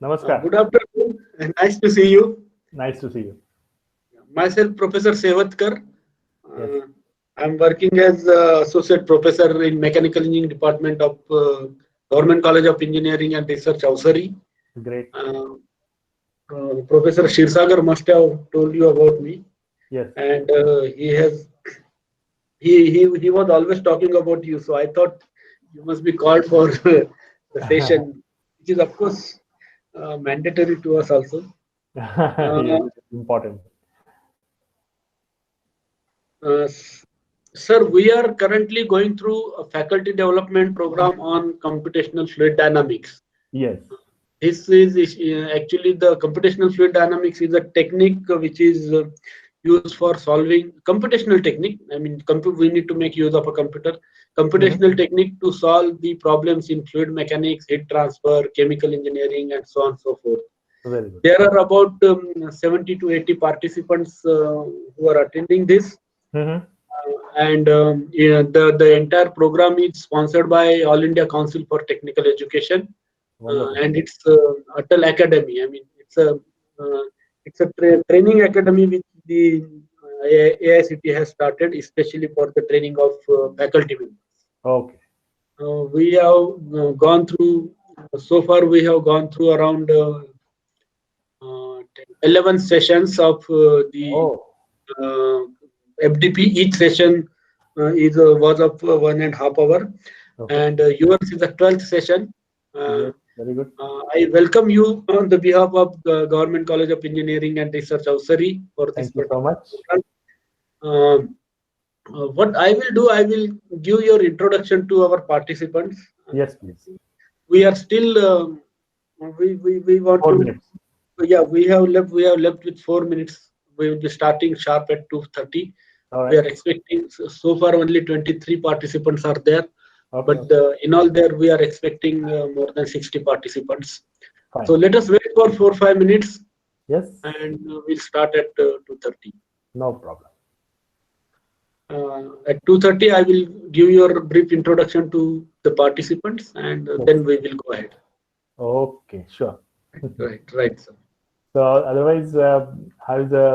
Namaskar. Good afternoon. Nice to see you. Nice to see you. Myself, Professor Sevatkar. Yes. I'm working as associate professor in mechanical engineering department of Government College of Engineering and Research, Ausari. Great. Professor Shirsagar must have told you about me, Yes. and he was always talking about you. So I thought you must be called for the session, which is of course mandatory to us also. Yes, it's important. Uh, Sir, we are currently going through a faculty development program on computational fluid dynamics. Yes. This is actually the computational fluid dynamics is a technique which is used for solving computational technique. I mean, we need to make use of a computer. Computational technique to solve the problems in fluid mechanics, heat transfer, chemical engineering, and so on and so forth. Very good. There are about 70 to 80 participants who are attending this. Mm-hmm. And the entire program is sponsored by All India Council for Technical Education, Wonderful. and it's Atal Academy. I mean, it's a training academy which the AICT has started, especially for the training of faculty members. Okay. We have gone through so far. We have gone through around 11 sessions of the Oh, FDP. Each session was of 1.5 hours, okay. and yours is the 12th session. Yes, very good. I welcome you on the behalf of the Government College of Engineering and Research, Ausari, for this Thank you so particular much. program. What I will do, I will give your introduction to our participants. Yes, please. We are still we want 4 minutes. yeah, we have left with 4 minutes. We will be starting sharp at 2:30. All We are right. expecting so far only 23 participants are there, Okay. but in all there we are expecting more than 60 participants. Fine. So let us wait for 4 5 minutes, Yes. and we'll start at 2:30. No problem. At 2:30, I will give your brief introduction to the participants, and Yes. then we will go ahead. Okay. Sure. Right, sir. So, otherwise, how is the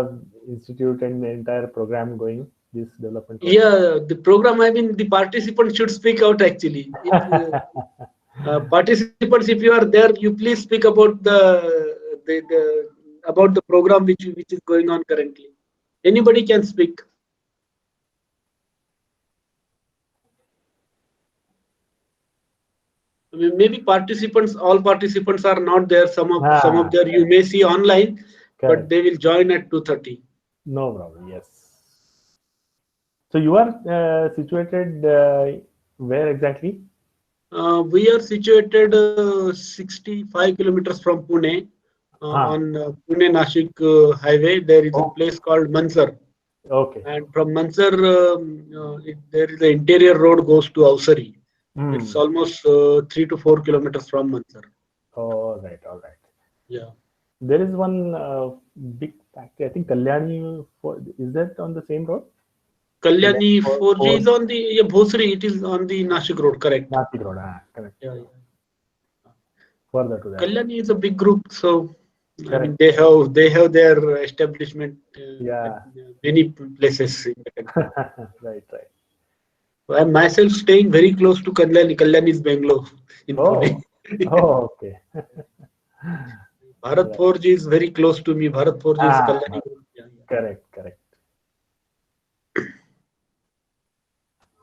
institute and the entire program going? This development program? Yeah, the program. I mean, the participants should speak out actually. If, participants, if you are there, you please speak about the about the program which is going on currently. Anybody can speak. I mean, maybe participants, all participants are not there. Some of there you may see online, but Correct. they will join at 2:30. No problem. Yes. So you are situated where exactly? We are situated 65 kilometers from Pune. On Pune Nashik highway, there is a Oh, place called Mansar, okay. and from Mansar, there is the interior road goes to Ausari. It's Hmm. almost 3 to 4 kilometers from Mansar. All right. All right. Yeah. There is one big factory. I think Kalyani. Is that on the same road? Kalyani Kalyani for 4G is on the Bhosri. It is on the Nashik road, correct? Nashik road. Correct. Yeah, yeah. Further to that. Kalyani is a big group, so I mean Correct. they have their establishment at Yeah. many places in the country. Right. Right. I am myself staying very close to Kalyani. Kalyani is Bangalore in Pune. Oh. Oh. Okay. Bharat Right. 4G is very close to me. Bharat 4G is Kalyani. Yeah, yeah. Correct. Correct.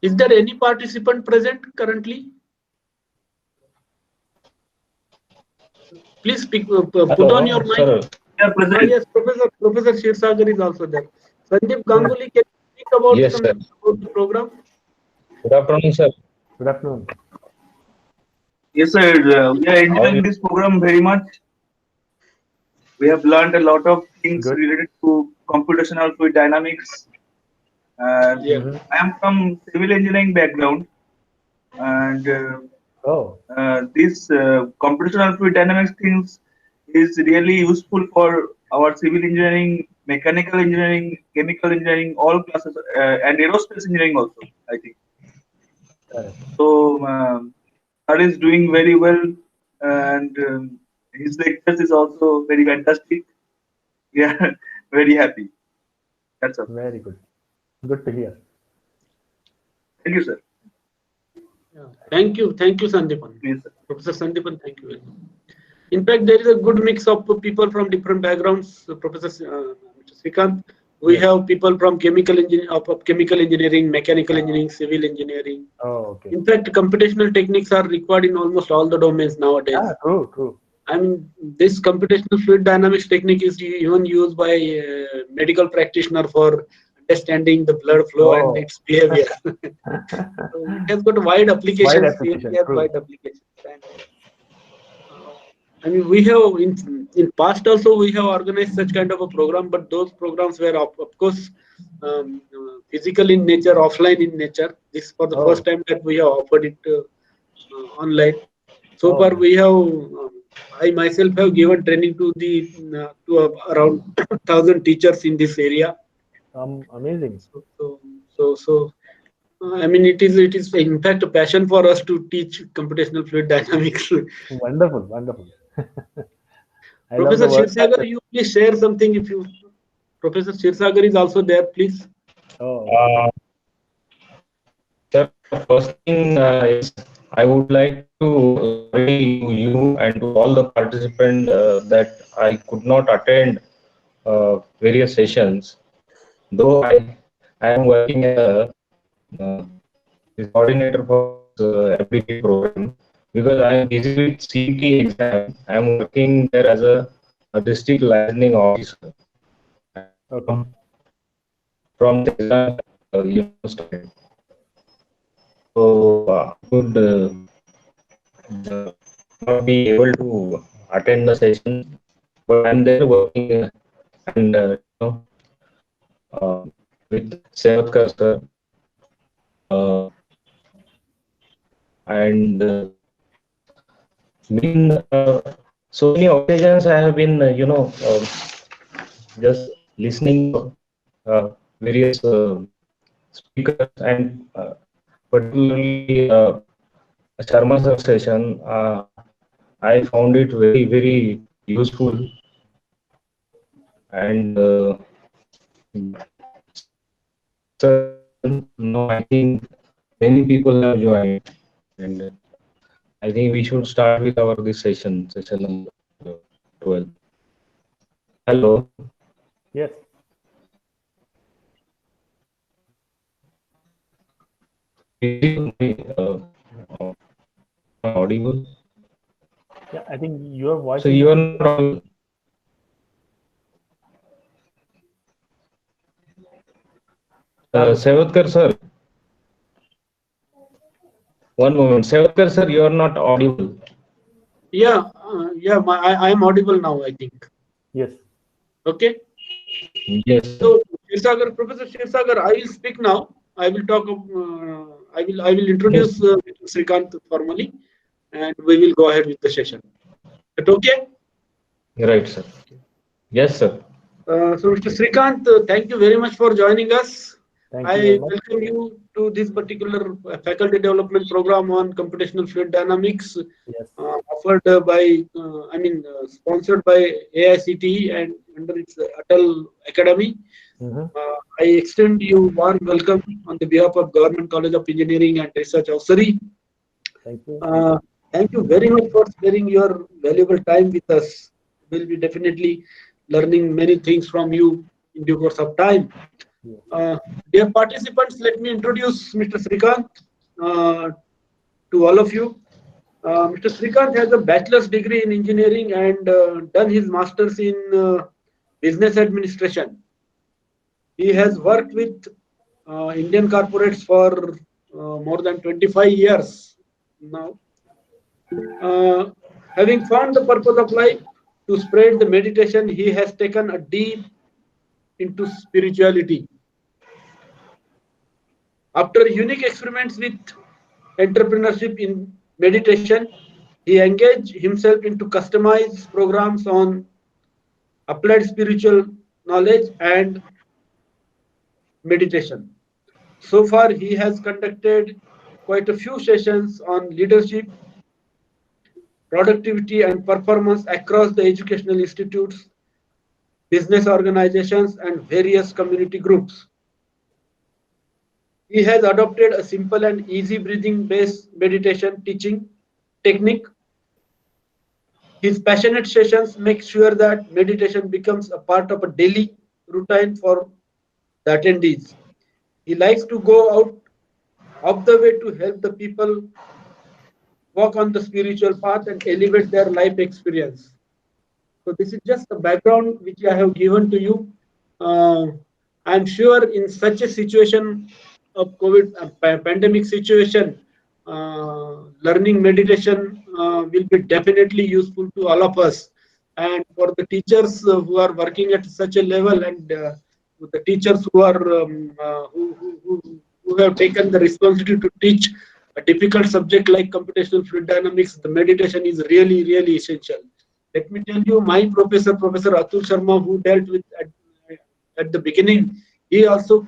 Is there any participant present currently? Please speak. Put on your Hello, mic. sir. Yeah, present. Yes, Professor Shirsagar is also there. Sandeep Ganguly, can you speak about Yes, sir. something about the program? Good afternoon, sir. Good afternoon. Yes, sir. We are How are enjoying you? this program very much. We have learned a lot of things Good. related to computational fluid dynamics. And Yeah. Mm-hmm. I am from civil engineering background, and Oh. this computational fluid dynamics things is really useful for our civil engineering, mechanical engineering, chemical engineering, all classes, and aerospace engineering also, I think. Correct. So that is doing very well, and His lectures is also very fantastic. We are very happy. That's all. Very good. Good to hear. Thank you, sir. Yeah. Thank you, Sandeepan. Please, sir. Professor Sandeepan, thank you very much. In fact, there is a good mix of people from different backgrounds. Professor Mr. Shrikant, we Yes. have people from chemical engineering, mechanical engineering, civil engineering. Oh, okay. In fact, computational techniques are required in almost all the domains nowadays. Ah, true, true. I mean, this computational fluid dynamics technique is even used by medical practitioner for understanding the blood flow and Oh, its behavior. So it has got wide wide applications. application. Really has True. wide applications. And, I mean, we have in past also we have organized such kind of a program, but those programs were of course physical in nature, offline in nature. This for the first Oh, time that we have offered it online. So oh, far, we have I myself have given training to the around 1,000 teachers in this area. amazing. So, I mean, it is in fact a passion for us to teach computational fluid dynamics. Wonderful, wonderful. I love Professor the word Shirsagar, passion. you please share something if you. Professor Shirsagar is also there, please. Oh, okay. Uh, Sir, first thing is I would like to sorry to you and to all the participants that I could not attend various sessions. Though I am working as a the coordinator for this MBA program because I am busy with CET exam. I am working there as a district licensing officer. Okay. From the exam, started. So I could not be able to attend the session, but I'm there working and uh, with Sevatkar sir uh, and been so many occasions I have been just listening various speakers and particularly Sharma sir session. I found it very useful and no, I think many people have joined, and I think we should start with our this session number 12. Hello, Yes. is my audible? Yeah, I think your voice So is you are little not audible. start with. Sevatkar sir, one moment. Sevatkar sir, you are not audible. Yeah, I am audible now, I think. Yes. Okay. Yes, sir. So, Shirsagar, Professor Shirsagar, I will speak now. I will talk. I will Yes, introduce Shrikant formally, and we will go ahead with the session. But okay. right, sir. Yes, sir. So, Mr. Shrikant, thank you very much for joining us. Thank you very I much. welcome you to this particular faculty development program on computational fluid dynamics, Yes. offered sponsored by AICTE and under its Atal Academy. Mm-hmm. I extend you warm welcome on the behalf of Government College of Engineering and Research of Surrey. Thank you. Thank you very much for sparing your valuable time with us. We'll be definitely learning many things from you in due course of time. Yes. Dear participants, let me introduce Mr. Shrikant to all of you. Mr. Shrikant has a bachelor's degree in engineering and done his master's in business administration. He has worked with Indian corporates for more than 25 years now. Uh, Having found the purpose of life to spread the meditation, he has taken a deep into spirituality. After unique experiments with entrepreneurship in meditation, he engaged himself into customized programs on applied spiritual knowledge and meditation. So far, he has conducted quite a few sessions on leadership, productivity and performance across the educational institutes, business organizations, and various community groups. He has adopted a simple and easy breathing based meditation teaching technique. His passionate sessions make sure that meditation becomes a part of a daily routine for the attendees. He likes to go out of the way to help the people walk on the spiritual path and elevate their life experience. So this is just the background which I have given to you. Uh, I'm sure in such a situation of COVID pandemic situation, learning meditation will be definitely useful to all of us. And for the teachers who are working at such a level, and the teachers who are who have taken the responsibility to teach a difficult subject like computational fluid dynamics, the meditation is really essential. Let me tell you, my professor, Professor Atul Sharma, who dealt with at the beginning, he also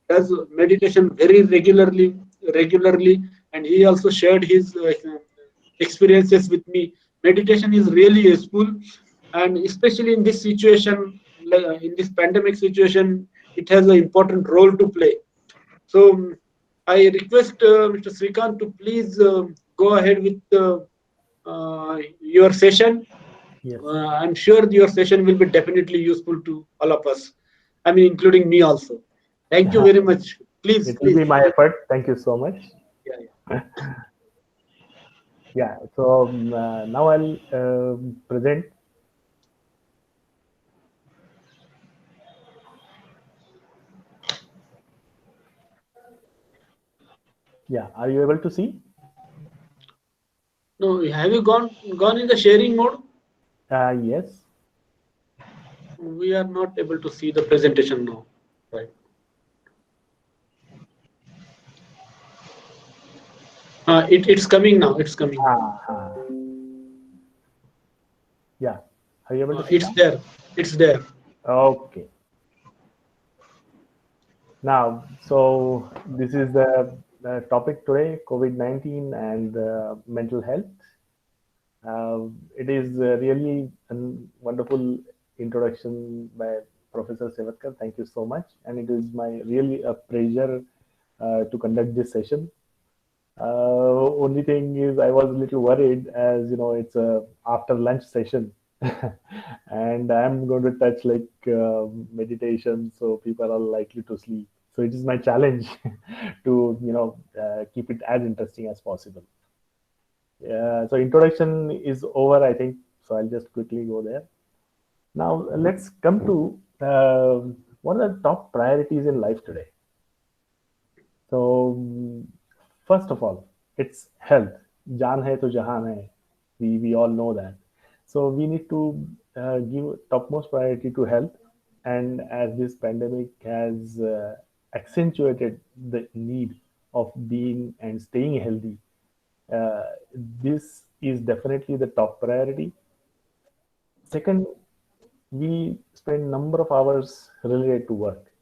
does meditation very regularly, and he also shared his experiences with me. Meditation is really useful, and especially in this situation, in this pandemic situation, it has an important role to play. So I request Mr. Srikant to please go ahead with your session. Yes. I'm sure your session will be definitely useful to all of us. I mean, including me also. Thank you very much. Please, It will be please. my effort. Thank you so much. Yeah, Yeah. So now I'll present. Yeah. Are you able to see? no, have you gone in the sharing mode? Yes. We are not able to see the presentation now. Right. It's coming now. It's coming now. Uh, yeah. Are you able to see It's now? there. It's there. Okay. Now, so this is the topic today: COVID-19 and mental health. It is really a wonderful introduction by Professor Sevatkar. Thank you so much, and it is my really a pleasure to conduct this session. Only thing is, I was a little worried, as you know, it's a after lunch session, and I'm going to touch like meditation, so people are likely to sleep. So it is my challenge to keep it as interesting as possible. So introduction is over, I think. So I'll just quickly go there. Now let's come to what are the top priorities in life today. So first of all, it's health. Jaan hai to jahan hai. We all know that. So we need to give topmost priority to health. And as this pandemic has accentuated the need of being and staying healthy, uh, this is definitely the top priority. Second, we spend number of hours related to work.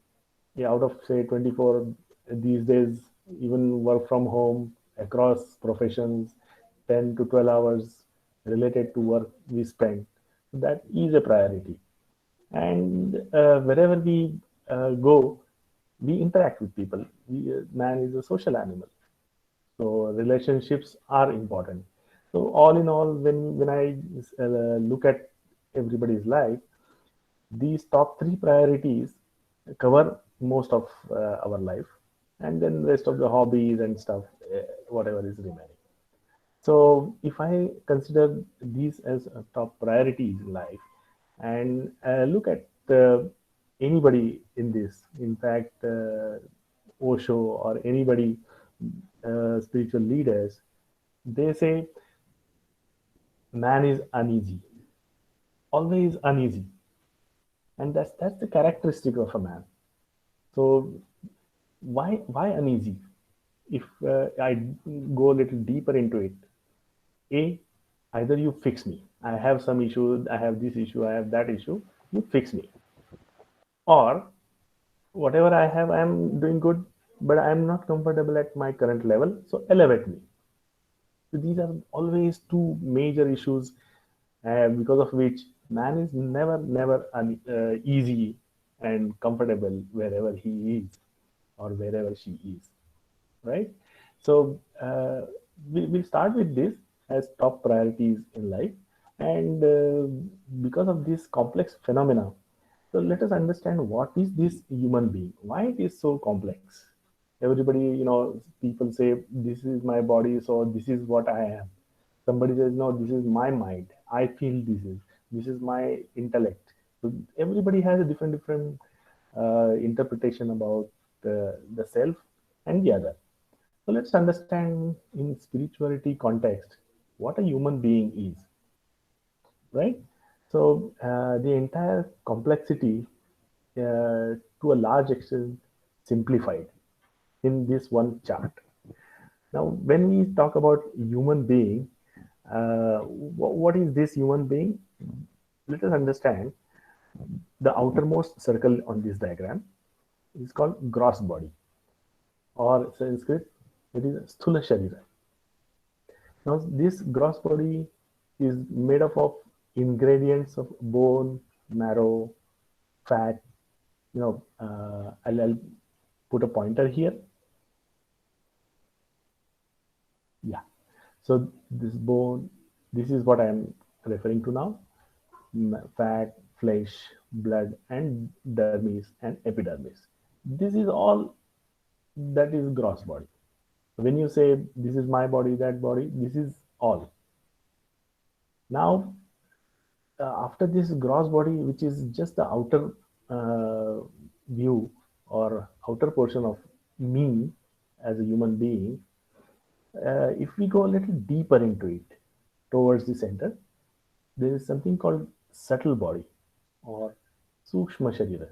Yeah, out of say 24 these days, even work from home across professions, 10 to 12 hours related to work we spend. So that is a priority. And wherever we go, we interact with people. Man is a social animal. So relationships are important. So all in all, when I look at everybody's life, these top three priorities cover most of our life, and then rest of the hobbies and stuff, whatever is remaining. So if I consider these as top priorities in life, and look at anybody in this, in fact, Osho or anybody, spiritual leaders, they say man is uneasy, always uneasy, and that's the characteristic of a man. So why uneasy? If I go a little deeper into it, a either you fix me. I have some issue. I have this issue. I have that issue. You fix me, or whatever I have, I am doing good, but I am not comfortable at my current level. So elevate me. So these are always two major issues, because of which man is never easy and comfortable wherever he is or wherever she is, right? So we'll start with this as top priorities in life, and because of this complex phenomena, so let us understand what is this human being, why it is so complex. Everybody, people say this is my body, so this is what I am. Somebody says no, this is my mind, I feel this is my intellect. So everybody has a different interpretation about the self and the other. So let's understand in spirituality context what a human being is, right? So the entire complexity, to a large extent, simplified in this one chart. Now, when we talk about human being, what is this human being? Let us understand the outermost circle on this diagram is called gross body, or Sanskrit, it is Sthula Sharira. Now, this gross body is made up of ingredients of bone, marrow, fat. I'll put a pointer here. Yeah. So this bone, this is what I am referring to now. Fat, flesh, blood, and dermis and epidermis. This is all that is gross body. When you say this is my body, that body, this is all. Now, after this gross body, which is just the outer uh, view or outer portion of me as a human being, if we go a little deeper into it, towards the center, there is something called subtle body or Sukshma Sharira.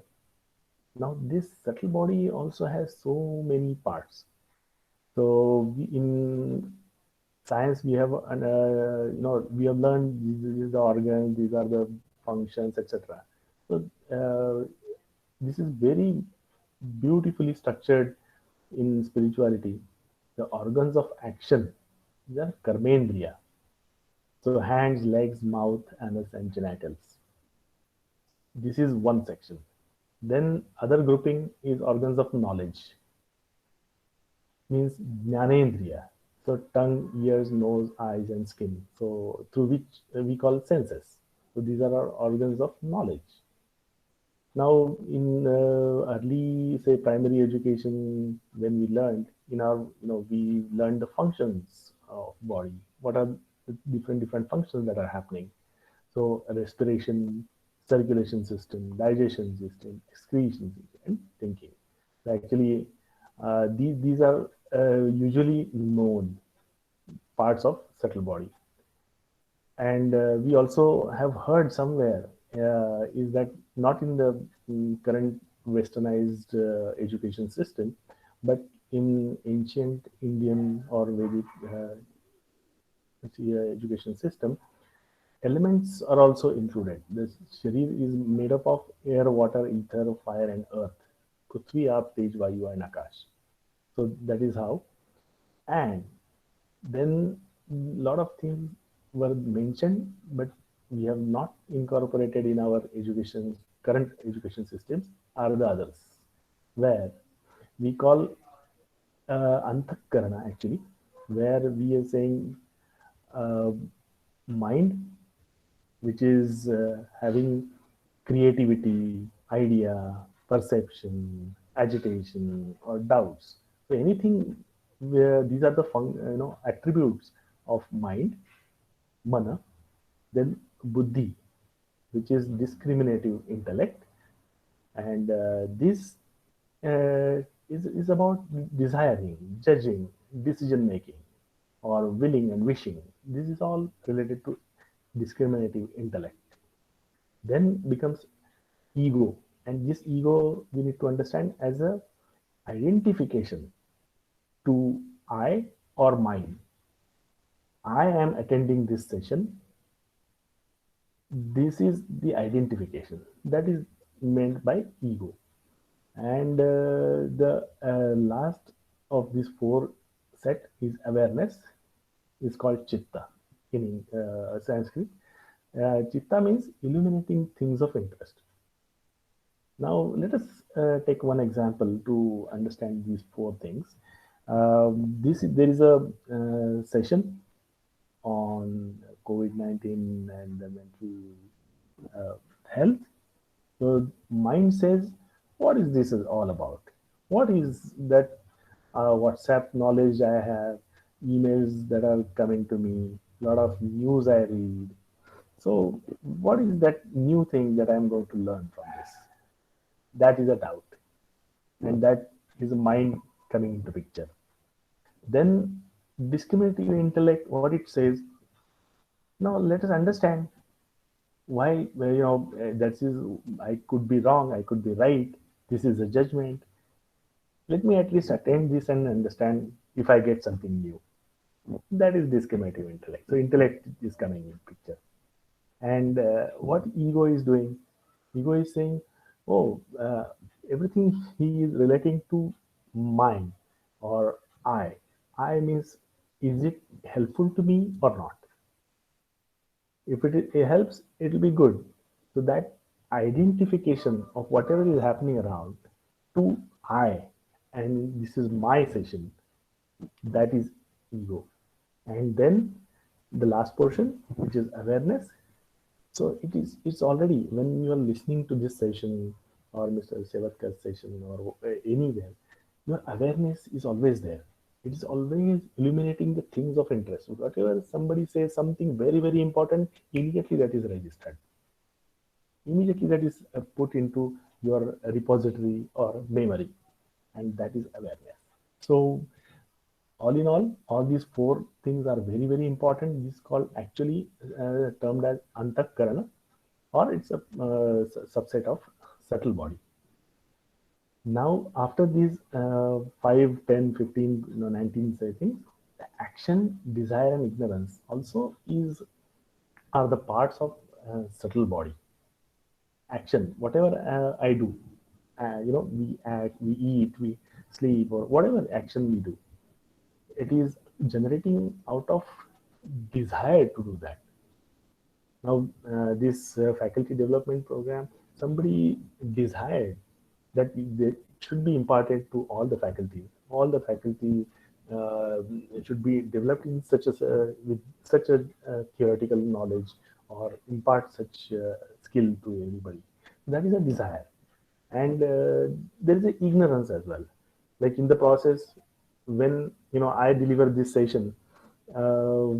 Now, this subtle body also has so many parts. So, in science, we have, we have learned this is the organs, these are the functions, etc. So, this is very beautifully structured in spirituality. The organs of action, these are karmendriya. So hands, legs, mouth, anus, and genitals. This is one section. Then other grouping is organs of knowledge, means jnanendriya. So tongue, ears, nose, eyes, and skin. So through which we call senses. So these are our organs of knowledge. Now, in early, say, primary education, when we learned in our, we learned the functions of body. What are the different functions that are happening? So, respiration, circulation system, digestion system, excretion system, and thinking. So actually, these are usually known parts of subtle body. And we also have heard somewhere is that not in the current westernized education system, but in ancient Indian or Vedic education system, elements are also included. The sharir is made up of air, water, ether, fire, and earth. Prithvi, Aap, Tej, Vayu, and Akash. So that is how. And then a lot of things were mentioned, but we have not incorporated in our education, current education systems, are the others, where we call antakarana actually, where we are saying uh, mind, which is having creativity, idea, perception, agitation, or doubts. So anything where these are the attributes of mind, mana, then buddhi, which is discriminative intellect, and this is about desiring, judging, decision making, or willing and wishing. This is all related to discriminative intellect. Then becomes ego, and this ego we need to understand as a identification to I or mine. I am attending this session. This is the identification that is meant by ego. And the last of these four set is awareness, is called chitta in Sanskrit. Chitta means illuminating things of interest. Now, let us take one example to understand these four things. There is a session on COVID-19 and the mental health. So mind says, what is this all about? What is that WhatsApp knowledge I have, emails that are coming to me, lot of news I read. So what is that new thing that I'm going to learn from this? That is a doubt. And that is a mind coming into picture. Then discriminative intellect, what it says, now let us understand why, well, that is, I could be wrong, I could be right, this is a judgment. Let me at least attend this and understand if I get something new. That is discriminative intellect. So intellect is coming in picture. And what ego is doing, ego is saying, oh, everything he is relating to mine or I means, is it helpful to me or not? If it helps, it will be good. So that identification of whatever is happening around to I, and this is my session, that is ego. And then the last portion, which is awareness. So it's already, when you are listening to this session or Mr. Sevatkar's session or anywhere, your awareness is always there. It is always illuminating the things of interest. Whatever somebody says something very, very important, immediately that is registered. Immediately that is put into your repository or memory, and that is awareness. So all in all these four things are very, very important. This is called actually termed as antakarana, or it's a subset of subtle body. Now, after these 5, 10, 15, 19 say things, the action, desire, and ignorance also are the parts of subtle body. Action, whatever I do, we act, we eat, we sleep, or whatever action we do, it is generating out of desire to do that. Now, this faculty development program, somebody desired that they should be imparted to all the faculty. All the faculty should be developed in such a with such a theoretical knowledge, or impart such skill to anybody. That is a desire, and there is a ignorance as well. Like in the process, when I deliver this session, uh,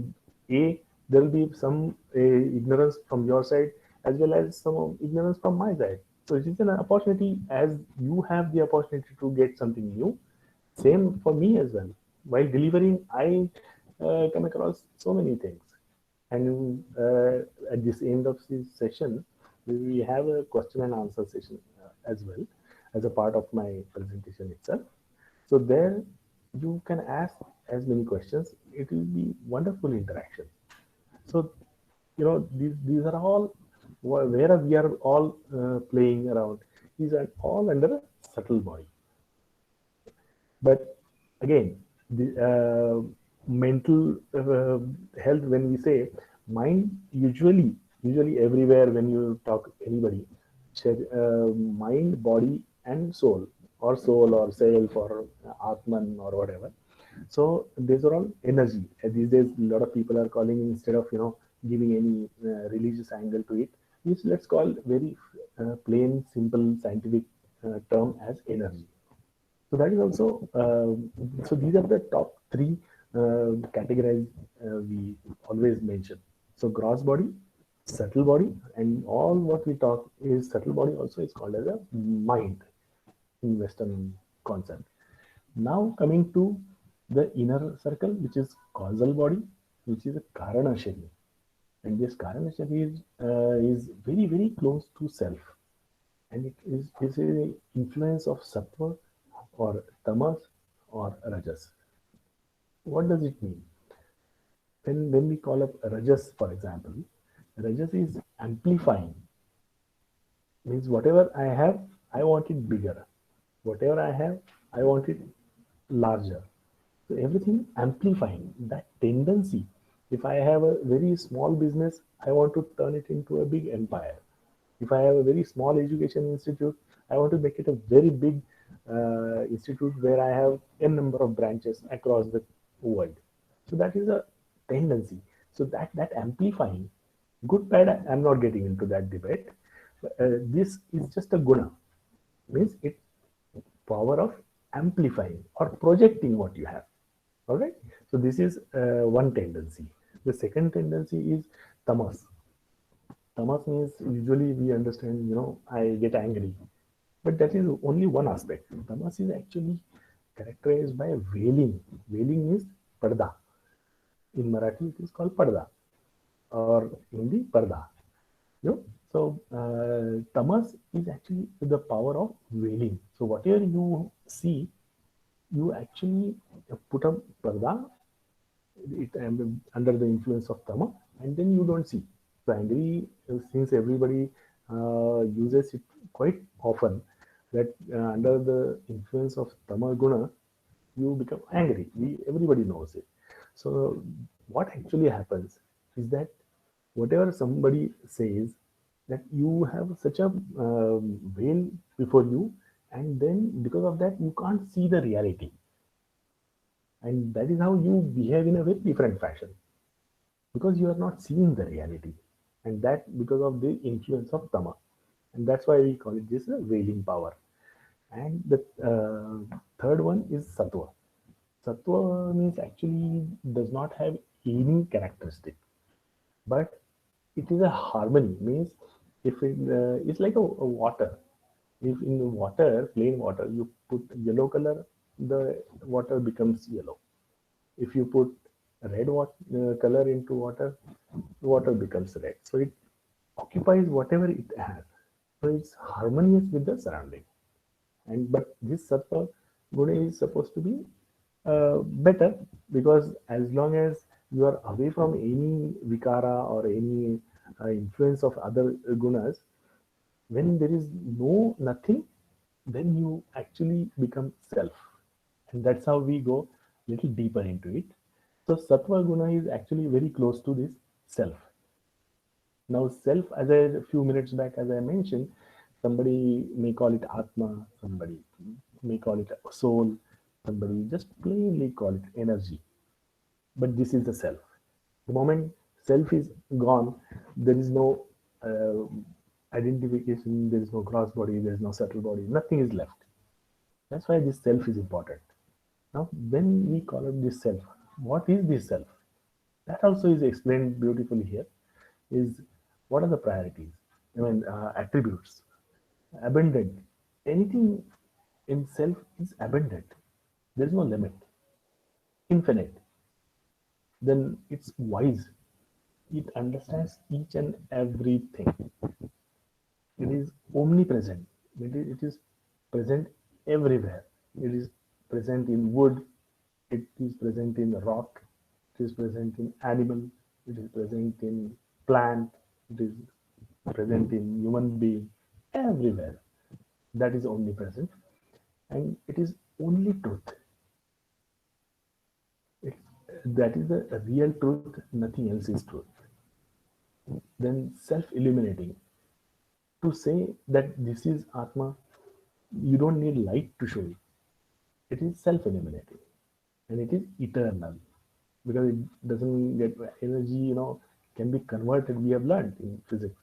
a there will be some ignorance from your side as well as some ignorance from my side. So it is an opportunity, as you have the opportunity to get something new. Same for me as well. While delivering, I come across so many things. And at this end of this session, we have a question and answer session as well, as a part of my presentation itself. So there you can ask as many questions. It will be wonderful interaction. So these are all where we are all playing around. These are all under a subtle body. But again, the mental health, when we say mind, usually everywhere when you talk anybody, mind, body, and soul, or self, or atman, or whatever. So these are all energy. These days, a lot of people are calling, instead of giving any religious angle to it, let's call very plain, simple, scientific term as energy. So that is also, so these are the top three categories we always mention. So gross body, subtle body, and all what we talk is subtle body also is called as a mind in Western concept. Now coming to the inner circle, which is causal body, which is a Karana Shari. And this Karana Shari is very, very close to self. And it is a influence of sattva or tamas or rajas. What does it mean? When we call up rajas, for example, rajas is amplifying. Means whatever I have, I want it bigger. Whatever I have, I want it larger. So everything amplifying that tendency. If I have a very small business, I want to turn it into a big empire. If I have a very small education institute, I want to make it a very big institute where I have n number of branches across the world. So that is a tendency. So that amplifying, good bad, I'm not getting into that debate. This is just a guna, means it power of amplifying or projecting what you have. All right. So this is one tendency. The second tendency is tamas. Tamas means usually we understand, I get angry. But that is only one aspect. Tamas is actually characterized by veiling. Veiling is parda. In Marathi, it is called parda, or Hindi, parda. So tamas is actually the power of veiling. So whatever you see, you actually put a parda it under the influence of tama, and then you don't see. So angry, since everybody uses it quite often, that under the influence of tama guna, you become angry. Everybody knows it. So what actually happens is that whatever somebody says, that you have such a veil before you, and then because of that you can't see the reality, and that is how you behave in a very different fashion, because you are not seeing the reality, and that because of the influence of tama, and that's why we call it this veiling power. And the third one is sattva. Sattva means actually does not have any characteristic, but it is a harmony. Means if it's like a water. If in the water, plain water, you put yellow color, the water becomes yellow. If you put red color into water, the water becomes red. So it occupies whatever it has. So it's harmonious with the surrounding. And but this sattva guna is supposed to be better, because as long as you are away from any vikara or any influence of other gunas, when there is no nothing, then you actually become self, and that's how we go little deeper into it. So sattva guna is actually very close to this self. Now self, as a few minutes back, as I mentioned, somebody may call it atma, somebody may call it soul, somebody just plainly call it energy, but this is the self. The moment self is gone, there is no uh, identification, there is no gross body, there is no subtle body, nothing is left. That's why this self is important. Now, when we call it this self, what is this self? That also is explained beautifully here. Is what are the priorities? I mean, attributes, abundant. Anything in self is abundant. There is no limit, infinite. Then it's wise. It understands each and everything. It is omnipresent. It is present everywhere. It is present in wood. It is present in rock. It is present in animal. It is present in plant. It is present in human being. Everywhere. That is omnipresent. And it is only truth. It, that is the real truth. Nothing else is truth. Then self-illuminating. To say that this is Atma, you don't need light to show it. It is self-illuminating, and it is eternal, because it doesn't get energy. Can be converted. We have learned in physics,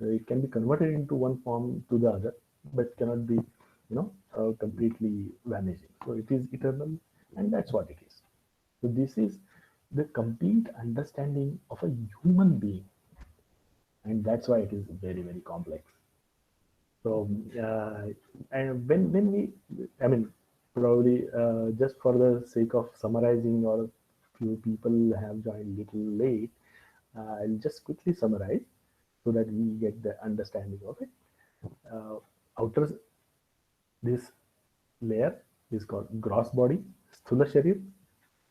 it can be converted into one form to the other, but cannot be, completely vanishing. So it is eternal, and that's what it is. So this is the complete understanding of a human being, and that's why it is very very complex. So, and when we, I mean, probably just for the sake of summarizing, or few people have joined little late, I'll just quickly summarize so that we get the understanding of it. Outer this layer is called gross body, sthula sharir,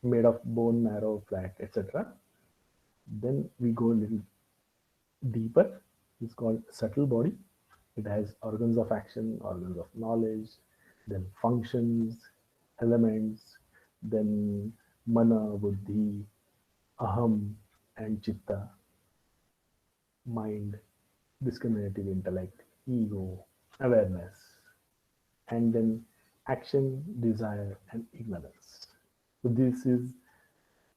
made of bone, marrow, fat, etc. Then we go a little deeper. It's called subtle body. It has organs of action, organs of knowledge, then functions, elements, then mana, buddhi, aham, and chitta, mind, discriminative intellect, ego, awareness, and then action, desire, and ignorance. So this is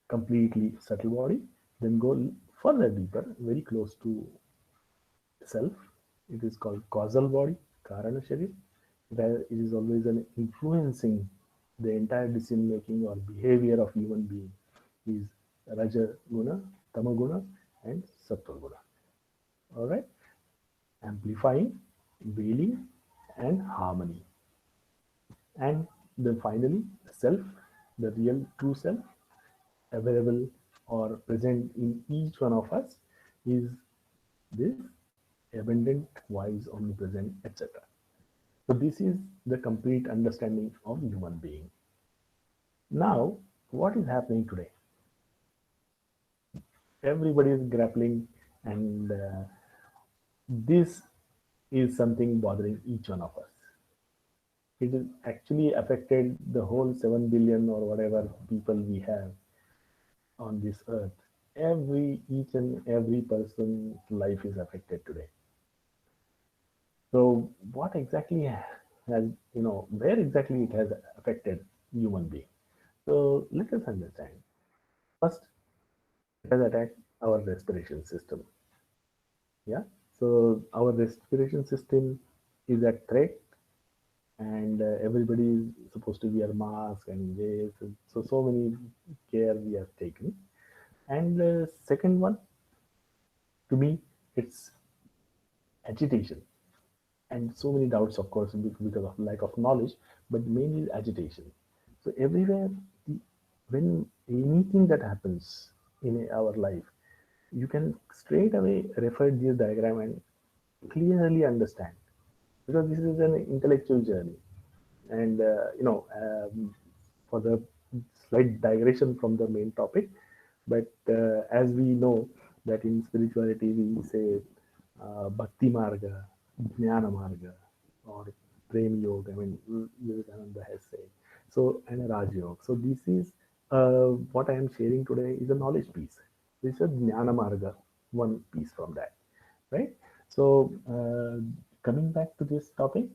completely subtle body. Then go further deeper, very close to self. It is called causal body, Karana Sharir, where it is always an influencing the entire decision making or behavior of human being is Raja Guna, Tamaguna, and Sattva Guna. All right, amplifying, veiling, and harmony. And then finally, self, the real true self, available or present in each one of us, is this abundant, wise, omnipresent, etc. So this is the complete understanding of human being. Now, what is happening today? Everybody is grappling, and this is something bothering each one of us. It is actually affected the whole 7 billion or whatever people we have on this earth. Each and every person's life is affected today. So what exactly has, where exactly it has affected human being? So let us understand. First, it has attacked our respiration system. Yeah. So our respiration system is at threat, and everybody is supposed to wear mask and this. So many care we have taken. And the second one, to me, it's agitation and so many doubts, of course, because of lack of knowledge, but mainly agitation. So everywhere, when anything that happens in our life, you can straight away refer this diagram and clearly understand, because this is an intellectual journey. And for the slight digression from the main topic, but as we know that in spirituality we say bhakti marga, jnana marga, or prem yoga. I mean, Vivekananda has said so, and Raj Yoga. So this is what I am sharing today is a knowledge piece. This is a jnana marga, one piece from that, right? So coming back to this topic,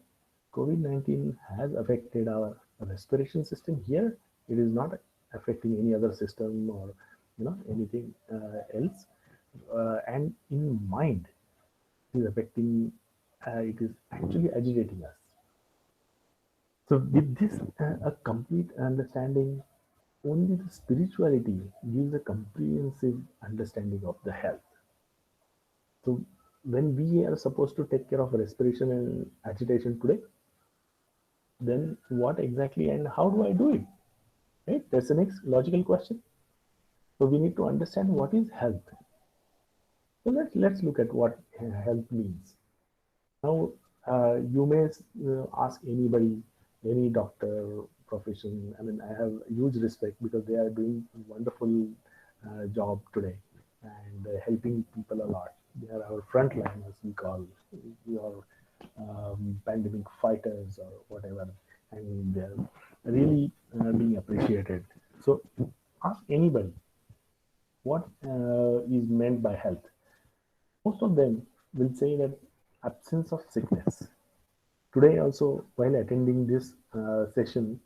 COVID-19 has affected our respiration system here. It is not affecting any other system or anything else. And in mind, it is affecting. It is actually agitating us. So with this, a complete understanding, only the spirituality gives a comprehensive understanding of the health. So when we are supposed to take care of respiration and agitation today, then what exactly and how do I do it? Right? That's the next logical question. So we need to understand what is health. So let's look at what health means. Now, you may ask anybody, any doctor, profession. I mean, I have huge respect because they are doing a wonderful job today and helping people a lot. They are our frontliners, we call your pandemic fighters or whatever, and they're really being appreciated. So, ask anybody what is meant by health. Most of them will say that absence of sickness. Today, also, while attending this session,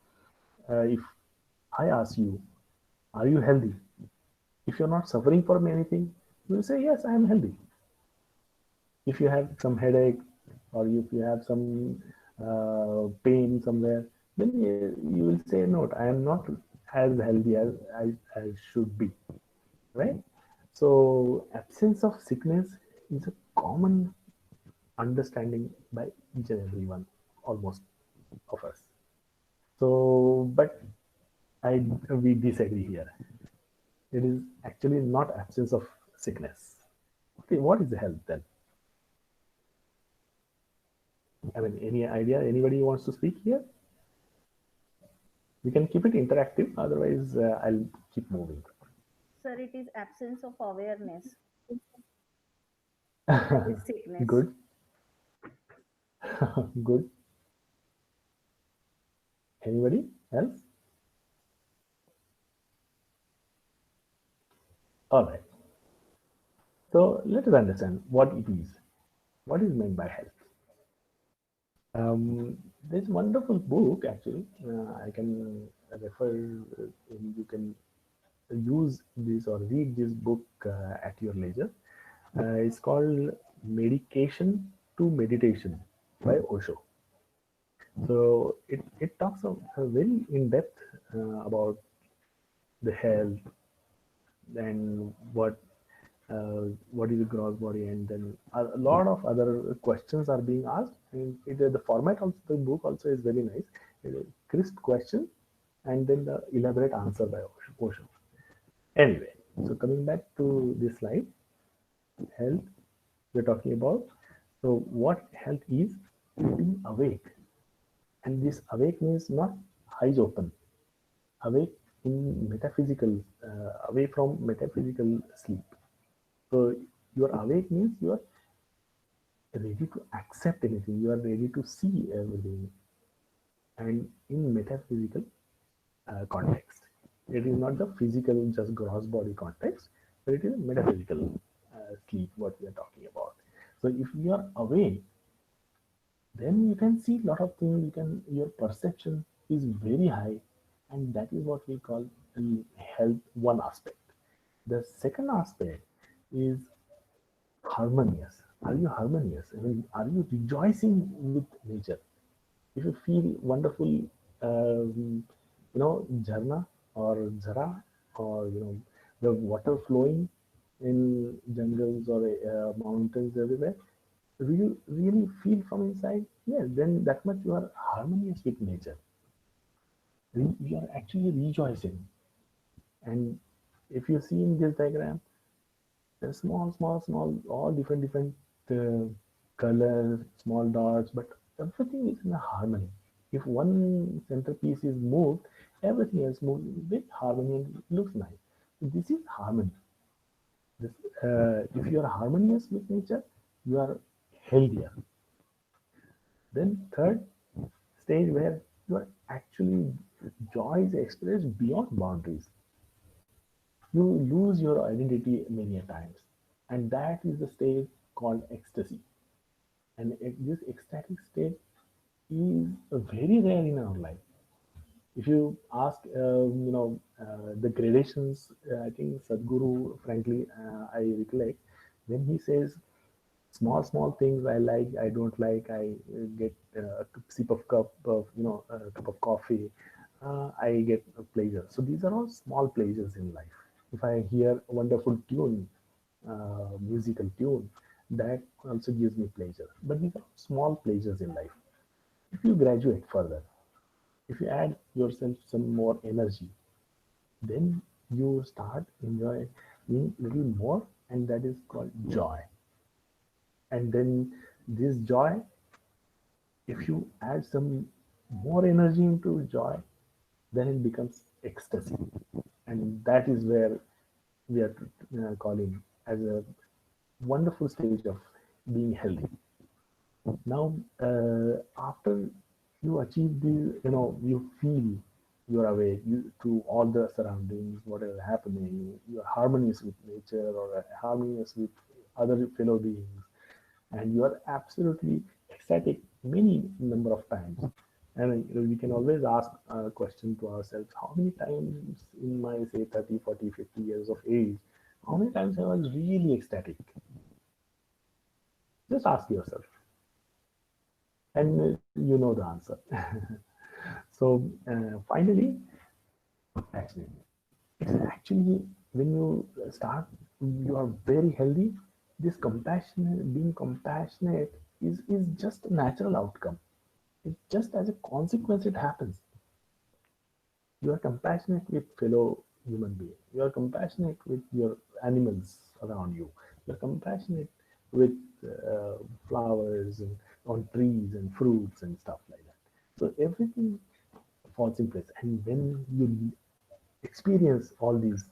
if I ask you, are you healthy? If you're not suffering from anything, you will say, yes, I am healthy. If you have some headache or if you have some pain somewhere, then you will say, no, I am not as healthy as I should be, right? So, absence of sickness is a common understanding by each and everyone, almost of us. So, but I we disagree here. It is actually not absence of sickness. Okay, what is health then? I mean, any idea? Anybody wants to speak here? We can keep it interactive. Otherwise, I'll keep moving. Sir, it is absence of awareness. That is sickness. Good, good. Anybody else? All right. So let us understand what it is. What is meant by health? There's a wonderful book actually. I can refer. You can use this or read this book at your leisure. It's called Medication to Meditation by Osho. So it talks very in depth about the health and what is the gross body, and then a lot of other questions are being asked. And the format of the book also is very nice. Crisp question and then the elaborate answer by Osho. Anyway, so coming back to this slide, health we're talking about. So what health is? Being awake, and this awake means not eyes open, awake in metaphysical, away from metaphysical sleep. So your awake means you are ready to accept anything, you are ready to see everything, and in metaphysical context. It is not the physical, just gross body context, but it is metaphysical sleep what we are talking about. So if you are awake, then you can see a lot of things. You can your perception is very high, and that is what we call health. One aspect. The second aspect is harmonious. Are you harmonious? I mean, are you rejoicing with nature? If you feel wonderful, jharna or zara, or the water flowing in jungles or mountains everywhere, do you really feel from inside? Yes, then that much you are harmonious with nature. You are actually rejoicing. And if you see in this diagram, they're small, all different uh, colors, small dots, but everything is in a harmony. If one centerpiece is moved, everything else moves with harmony and it looks nice. This is harmony. This, if you are harmonious with nature, you are healthier. Then third stage where you are actually joy is expressed beyond boundaries. You lose your identity many a times, and that is the state called ecstasy. And this ecstatic state is very rare in our life. If you ask, the gradations, I think Sadhguru, frankly, I recollect when he says, small things I like, I don't like, I get a sip of cup of, a cup of coffee, I get a pleasure. So these are all small pleasures in life. If I hear a wonderful tune, musical tune, that also gives me pleasure. But these are small pleasures in life. If you graduate further, if you add yourself some more energy, then you start enjoying little more, and that is called joy. And then this joy, if you add some more energy into joy, then it becomes ecstasy. And that is where we are calling as a wonderful stage of being healthy. Now, after you achieve the, you feel you're awake to all the surroundings, whatever happening, you're harmonious with nature or harmonious with other fellow beings, and you are absolutely ecstatic many number of times. And we can always ask a question to ourselves: how many times in my say 30, 40, 50 years of age, how many times I was really ecstatic? Just ask yourself, and you know the answer. So finally, actually, it's actually when you start, you are very healthy. This compassionate, being compassionate is just a natural outcome. It just as a consequence, it happens. You are compassionate with fellow human being. You are compassionate with your animals around you. You are compassionate with flowers and on trees and fruits and stuff like that. So everything falls in place. And when you experience all these,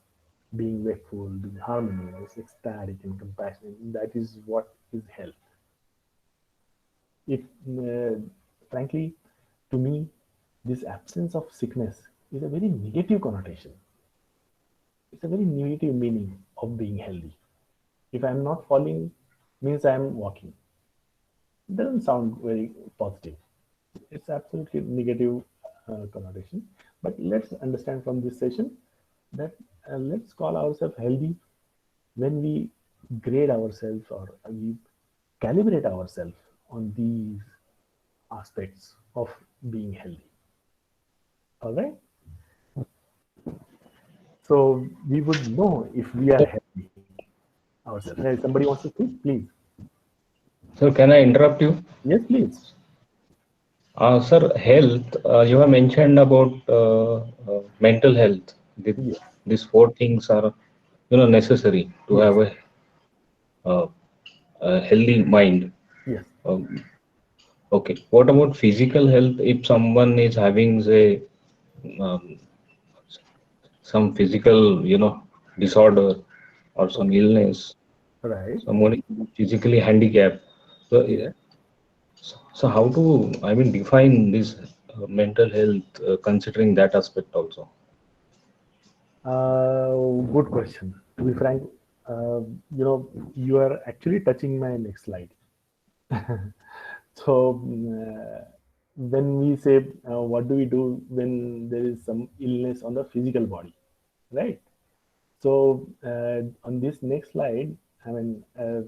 being wakeful, being harmonious, ecstatic, and compassionate, that is what is health. If, frankly, to me, this absence of sickness is a very negative connotation. It's a very negative meaning of being healthy. If I'm not falling, means I'm walking. It doesn't sound very positive. It's absolutely negative connotation. But let's understand from this session that let's call ourselves healthy when we grade ourselves or we calibrate ourselves on these aspects of being healthy. All right. So we would know if we are healthy ourselves. Hey, somebody wants to speak, please. So can I interrupt you? Yes, please. Sir, health, you have mentioned about mental health. Yes, These four things are, necessary to yes, have uh, a healthy mind. yes. Um, okay. What about physical health? If someone is having, say, um, some physical, disorder or some Okay, illness, right. someone is physically handicapped. So, Yes. so how to, I mean, define this mental health, considering that aspect also? Good question. To be frank, you are actually touching my next slide. So, when we say, what do we do when there is some illness on the physical body, right? So, on this next slide, I mean,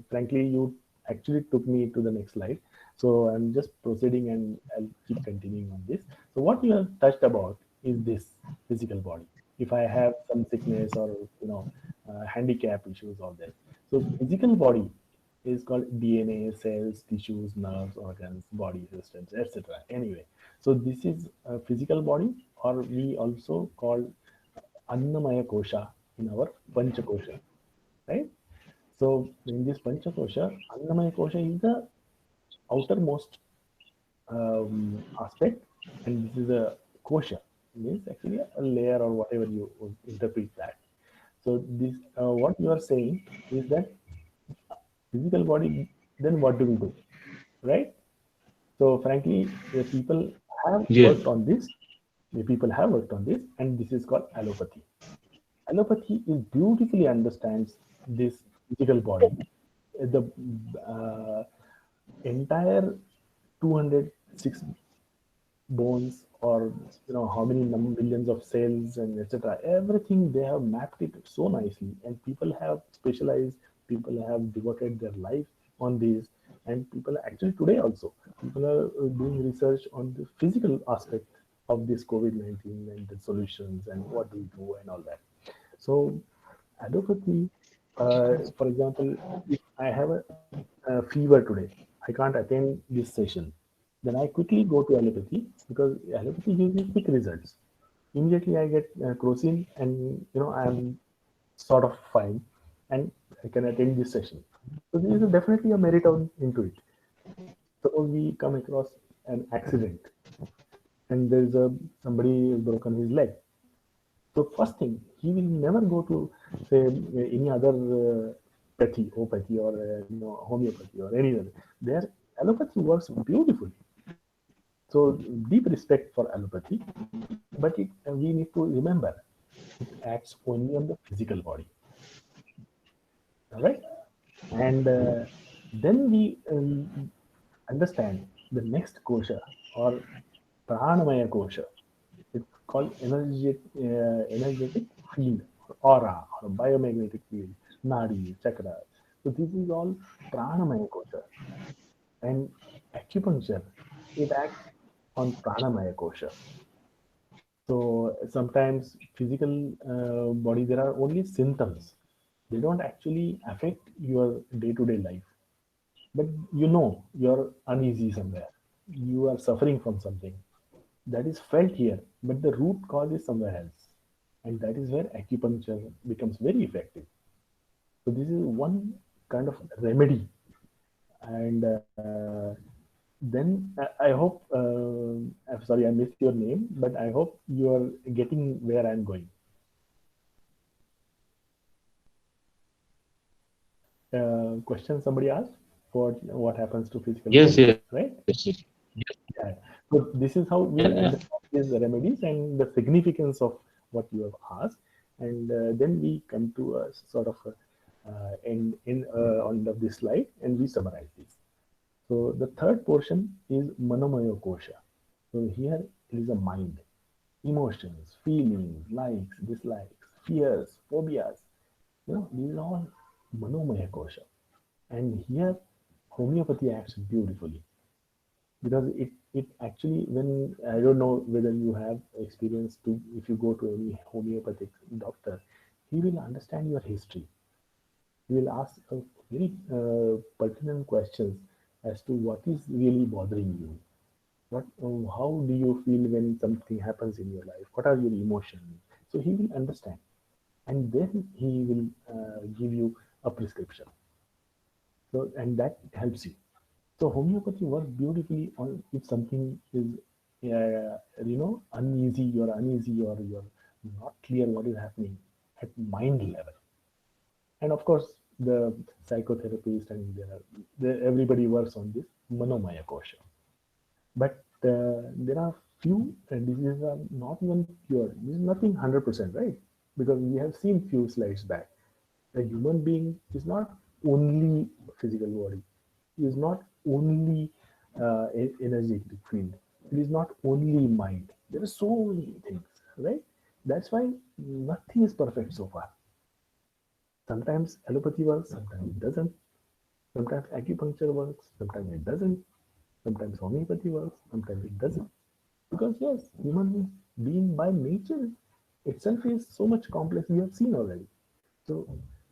frankly, you actually took me to the next slide. So, I'm just proceeding and I'll keep continuing on this. So, what you have touched about is this physical body. If I have some sickness or, handicap issues or there. So, physical body is called DNA, cells, tissues, nerves, organs, body systems, etc. Anyway, so this is a physical body, or we also call Annamaya Kosha in our Panchakosha, right? So in this Panchakosha, Annamaya Kosha is the outermost aspect, and this is a kosha, means actually a layer or whatever you would interpret that. So this, what you are saying is that physical body, then what do we do, right? So frankly, the people have Yes. worked on this. The people have worked on this, and this is called allopathy. Allopathy is beautifully understands this physical body. The uh, entire 206 bones, or how many billions of cells and etc. Everything they have mapped it so nicely, and people have specialized. People have devoted their life on this, and people actually today also people are doing research on the physical aspect of this COVID-19 and the solutions and what do we do and all that. So allopathy, for example, if I have a fever today, I can't attend this session, then I quickly go to allopathy because allopathy gives me quick results. Immediately I get crocin, and I'm sort of fine, and I can attend this session. So there is definitely a merit into it. Suppose we come across an accident, and there is a somebody has broken his leg. So first thing, he will never go to say any other pathy, or homeopathy or any other. Their allopathy works beautifully. So deep respect for allopathy, but we need to remember it acts only on the physical body. All right, and then we understand the next kosha, or pranamaya kosha. It's called energetic field, or aura, or biomagnetic field, nadi, chakra. So this is all pranamaya kosha, and acupuncture, it acts on pranamaya kosha. So sometimes physical body, there are only symptoms. They don't actually affect your day-to-day life. But you're uneasy somewhere. You are suffering from something that is felt here, but the root cause is somewhere else. And that is where acupuncture becomes very effective. So this is one kind of remedy. And then I hope, I'm sorry, I missed your name, but I hope you are getting where I'm going. Question somebody asked, what happens to physical Yes, body, yes, right? yes, yes. Yeah. So this is how Yeah, we yeah. understand these remedies and the significance of what you have asked. And then we come to a sort of end on this slide, and we summarize this. So the third portion is Manomaya Kosha. So here it is a mind, emotions, feelings, likes, dislikes, fears, phobias. These are all Manomaya Kosha. And here homeopathy acts beautifully, because it actually, when I don't know whether you have experience to, if you go to any homeopathic doctor, he will understand your history. He will ask a very pertinent questions as to what is really bothering you. How do you feel when something happens in your life? What are your emotions? So he will understand, and then he will give you a prescription. So, and that helps you. So homeopathy works beautifully on if something is, uneasy, or you're not clear what is happening at mind level. And of course, the psychotherapist and everybody works on this Manomaya Kosha. But there are few diseases are not even cured. This is nothing 100%, right? Because we have seen few slides back. The human being is not only physical body. It is not only energetic field. It is not only mind. There are so many things, right? That's why nothing is perfect so far. Sometimes allopathy works, sometimes it doesn't. Sometimes acupuncture works, sometimes it doesn't. Sometimes homeopathy works, sometimes it doesn't. Because yes, human being by nature itself is so much complex, we have seen already. So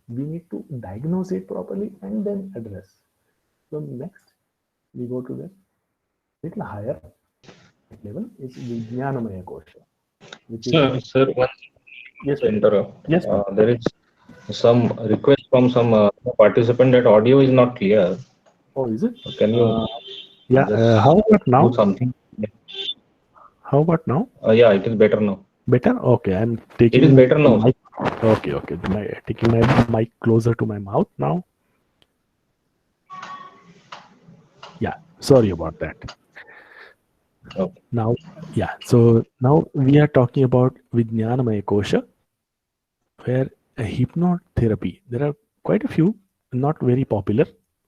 we need to diagnose it properly and then address. So next we go to the little higher level is Vijnanamaya Kosha, which is Sir, one yes, to interrupt. yes, please. There is some request from some participant that audio is not clear. Oh, is it? Can you Yeah. just How about do now? something? How about now? Yeah, it is better now. Better? Okay, I'm It is taking better the now, sir. mic. Okay, okay. Taking my mic closer to my mouth now. Yeah, sorry about that. Okay. Now, yeah. So now we are talking about Vijnanamaya Kosha, where a hypnotherapy. There are quite a few, not very popular,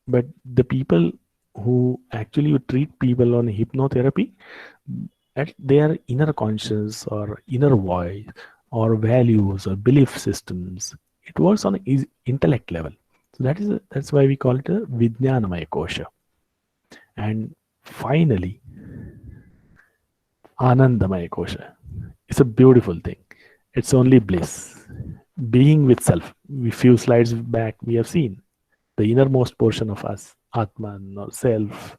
but the people who actually treat people on hypnotherapy, at their inner conscience or inner voice or values or belief systems, it works on intellect level. So that's why we call it a Vijnanamaya Kosha. And finally, Anandamaya Kosha. It's a beautiful thing. It's only bliss. Being with self. A few slides back, we have seen the innermost portion of us, Atman or self,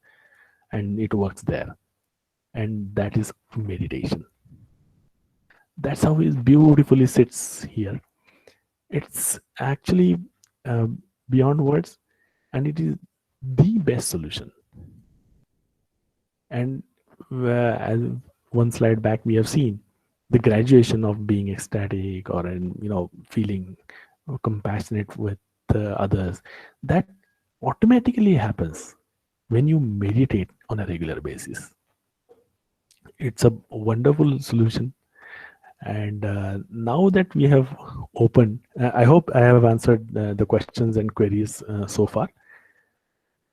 and it works there. And that is meditation. That's how it beautifully sits here. It's actually beyond words, and it is the best solution. And as one slide back, we have seen the graduation of being ecstatic or feeling compassionate with others. That automatically happens when you meditate on a regular basis. It's a wonderful solution. And now that we have opened, I hope I have answered the questions and queries so far.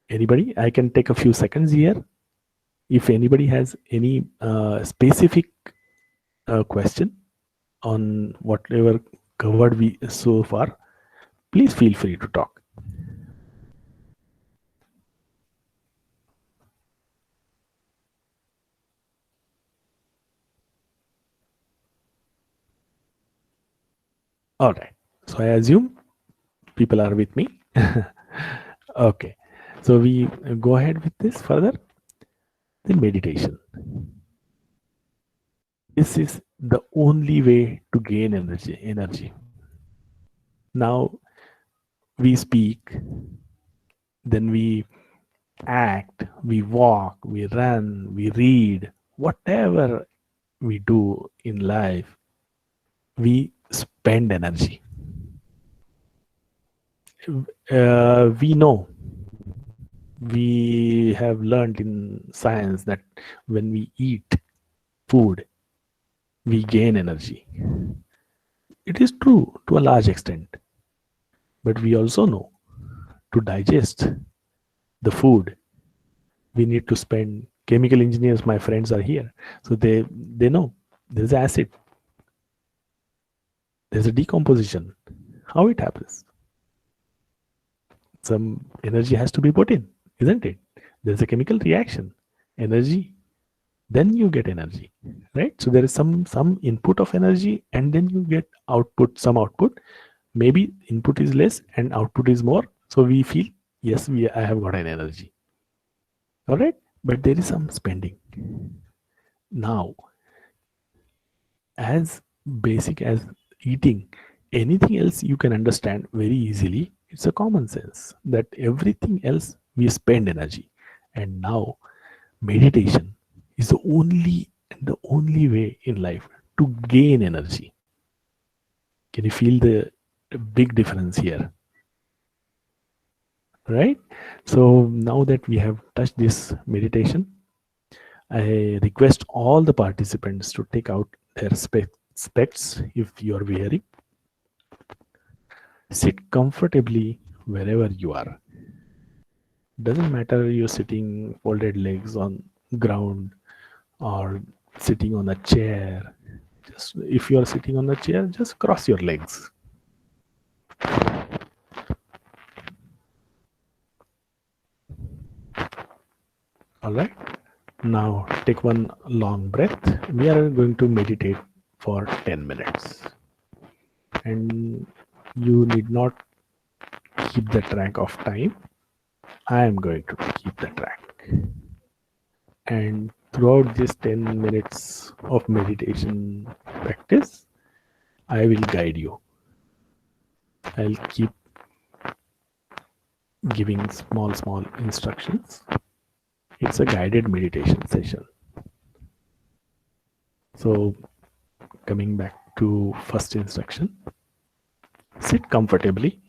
Anybody? I can take a few seconds here. If anybody has any specific question on whatever covered we so far, please feel free to talk. All right. So I assume people are with me. Okay. So we go ahead with this further. The meditation. This is the only way to gain energy. Now we speak, then we act, we walk, we run, we read, whatever we do in life, we spend energy. We know, we have learned in science that when we eat food, we gain energy. It is true to a large extent, but we also know to digest the food, we need to spend. Chemical engineers, my friends, are here, so they know there's acid, there's a decomposition, how it happens. Some energy has to be put in, isn't it? There's a chemical reaction, energy, then you get energy, right? So there is some input of energy, and then you get output, some output. Maybe input is less and output is more, so we feel, yes, I have got an energy. All right, but there is some spending. Now, as basic as eating, anything else you can understand very easily. It's a common sense that everything else we spend energy. And now meditation is the only way in life to gain energy. Can you feel the big difference here? Right? So now that we have touched this meditation, I request all the participants to take out their specs if you are wearing. Sit comfortably wherever you are. Doesn't matter you're sitting folded legs on ground or sitting on a chair. Just if you are sitting on a chair, just cross your legs. All right. Now take one long breath. We are going to meditate for 10 minutes. And you need not keep the track of time. I am going to keep the track. And throughout this 10 minutes of meditation practice, I will guide you. I'll keep giving small instructions. It's a guided meditation session. So, coming back to first instruction, sit comfortably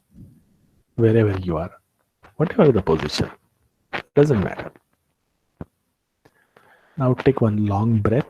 wherever you are, whatever the position, doesn't matter. Now, take one long breath.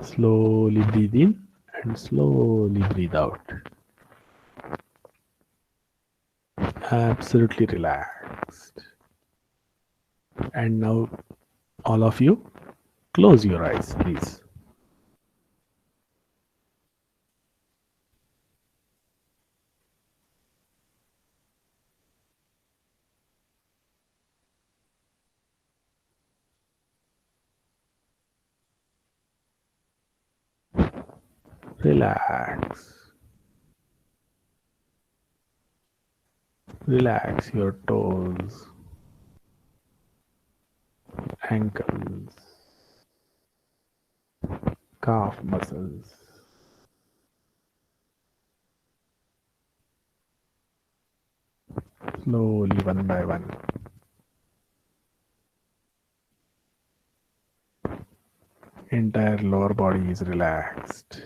Slowly breathe in and slowly breathe out. Absolutely relaxed. And now, all of you, close your eyes, please. Relax. Relax your toes, ankles, calf muscles. Slowly, one by one. Entire lower body is relaxed.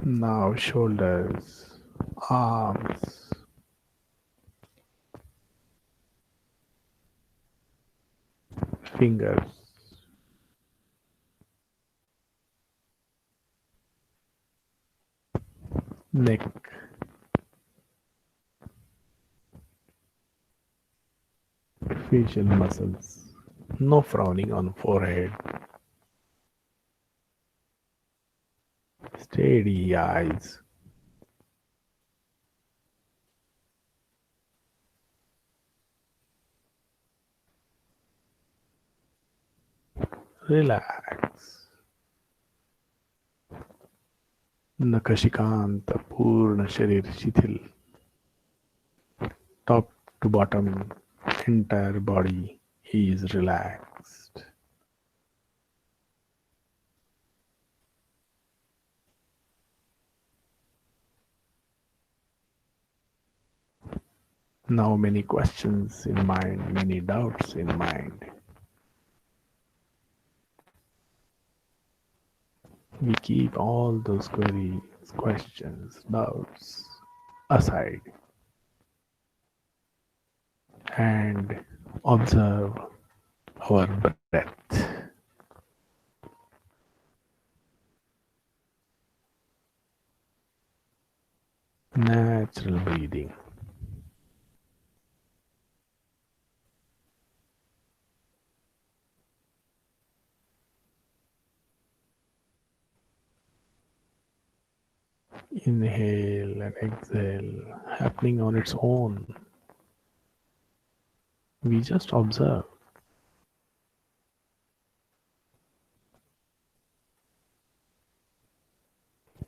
Now, shoulders, arms, fingers, neck, facial muscles. No frowning on forehead. Steady eyes. Relax. नखशिकांत पूर्ण शरीर शिथिल. Top to bottom, entire body is relaxed. Now many questions in mind, many doubts in mind. We keep all those queries, questions, doubts aside and observe our breath. Natural breathing. Inhale and exhale happening on its own. We just observe.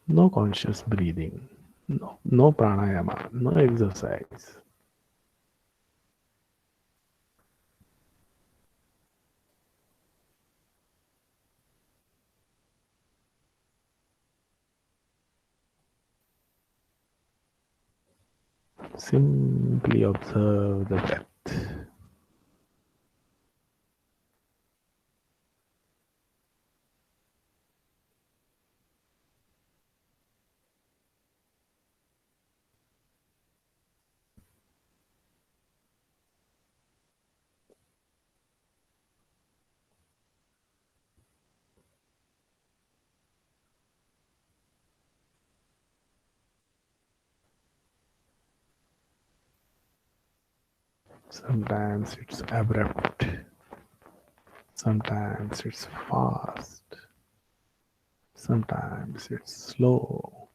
No conscious breathing. No pranayama. No exercise. Simply observe the breath. Sometimes it's abrupt. Sometimes it's fast. Sometimes it's slow,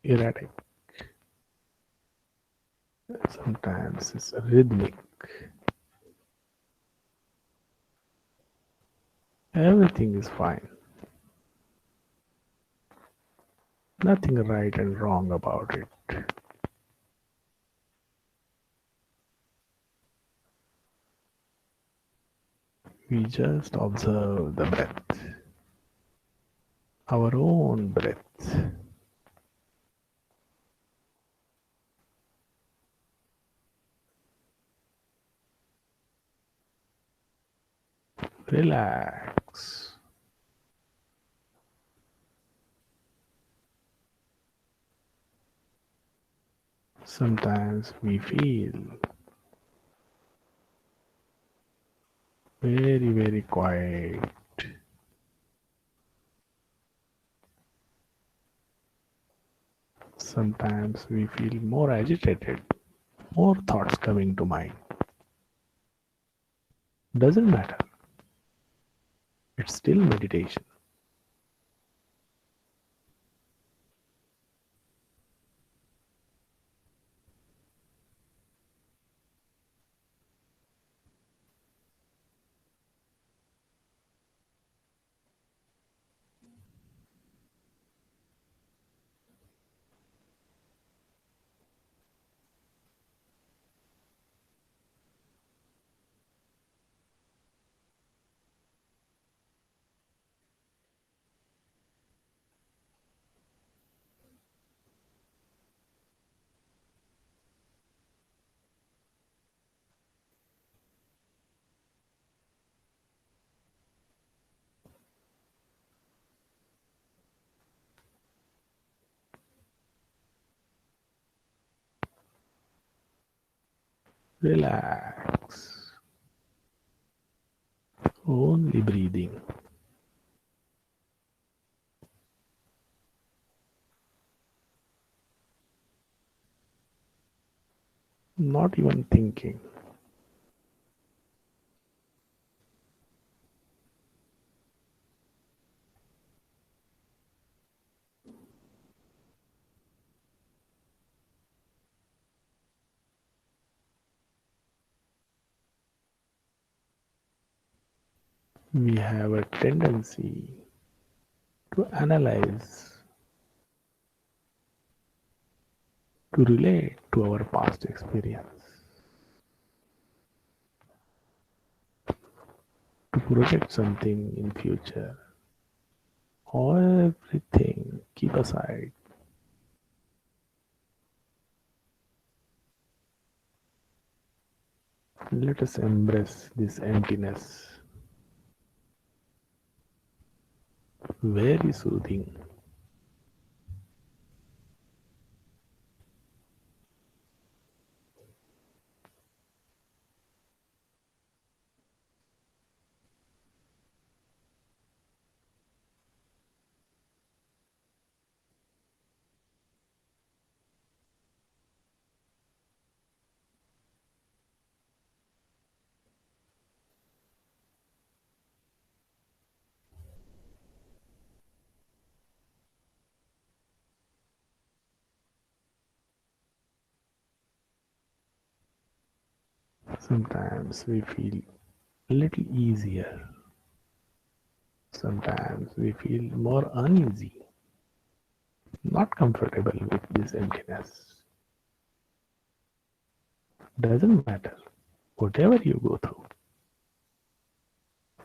erratic. Sometimes it's rhythmic. Everything is fine. Nothing right and wrong about it. We just observe the breath, our own breath. Relax. Sometimes we feel very, very quiet. Sometimes we feel more agitated, more thoughts coming to mind. Doesn't matter. It's still meditation. Relax. Only breathing. Not even thinking. We have a tendency to analyze, to relate to our past experience, to project something in future. Everything keep aside. Let us embrace this emptiness. Very soothing. Sometimes we feel a little easier. Sometimes we feel more uneasy, not comfortable with this emptiness. Doesn't matter. Whatever you go through,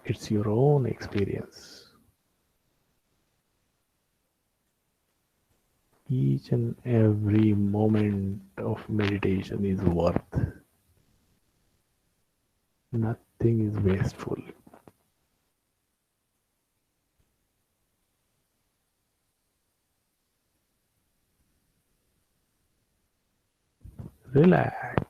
it's your own experience. Each and every moment of meditation is worth. Nothing is wasteful. Relax.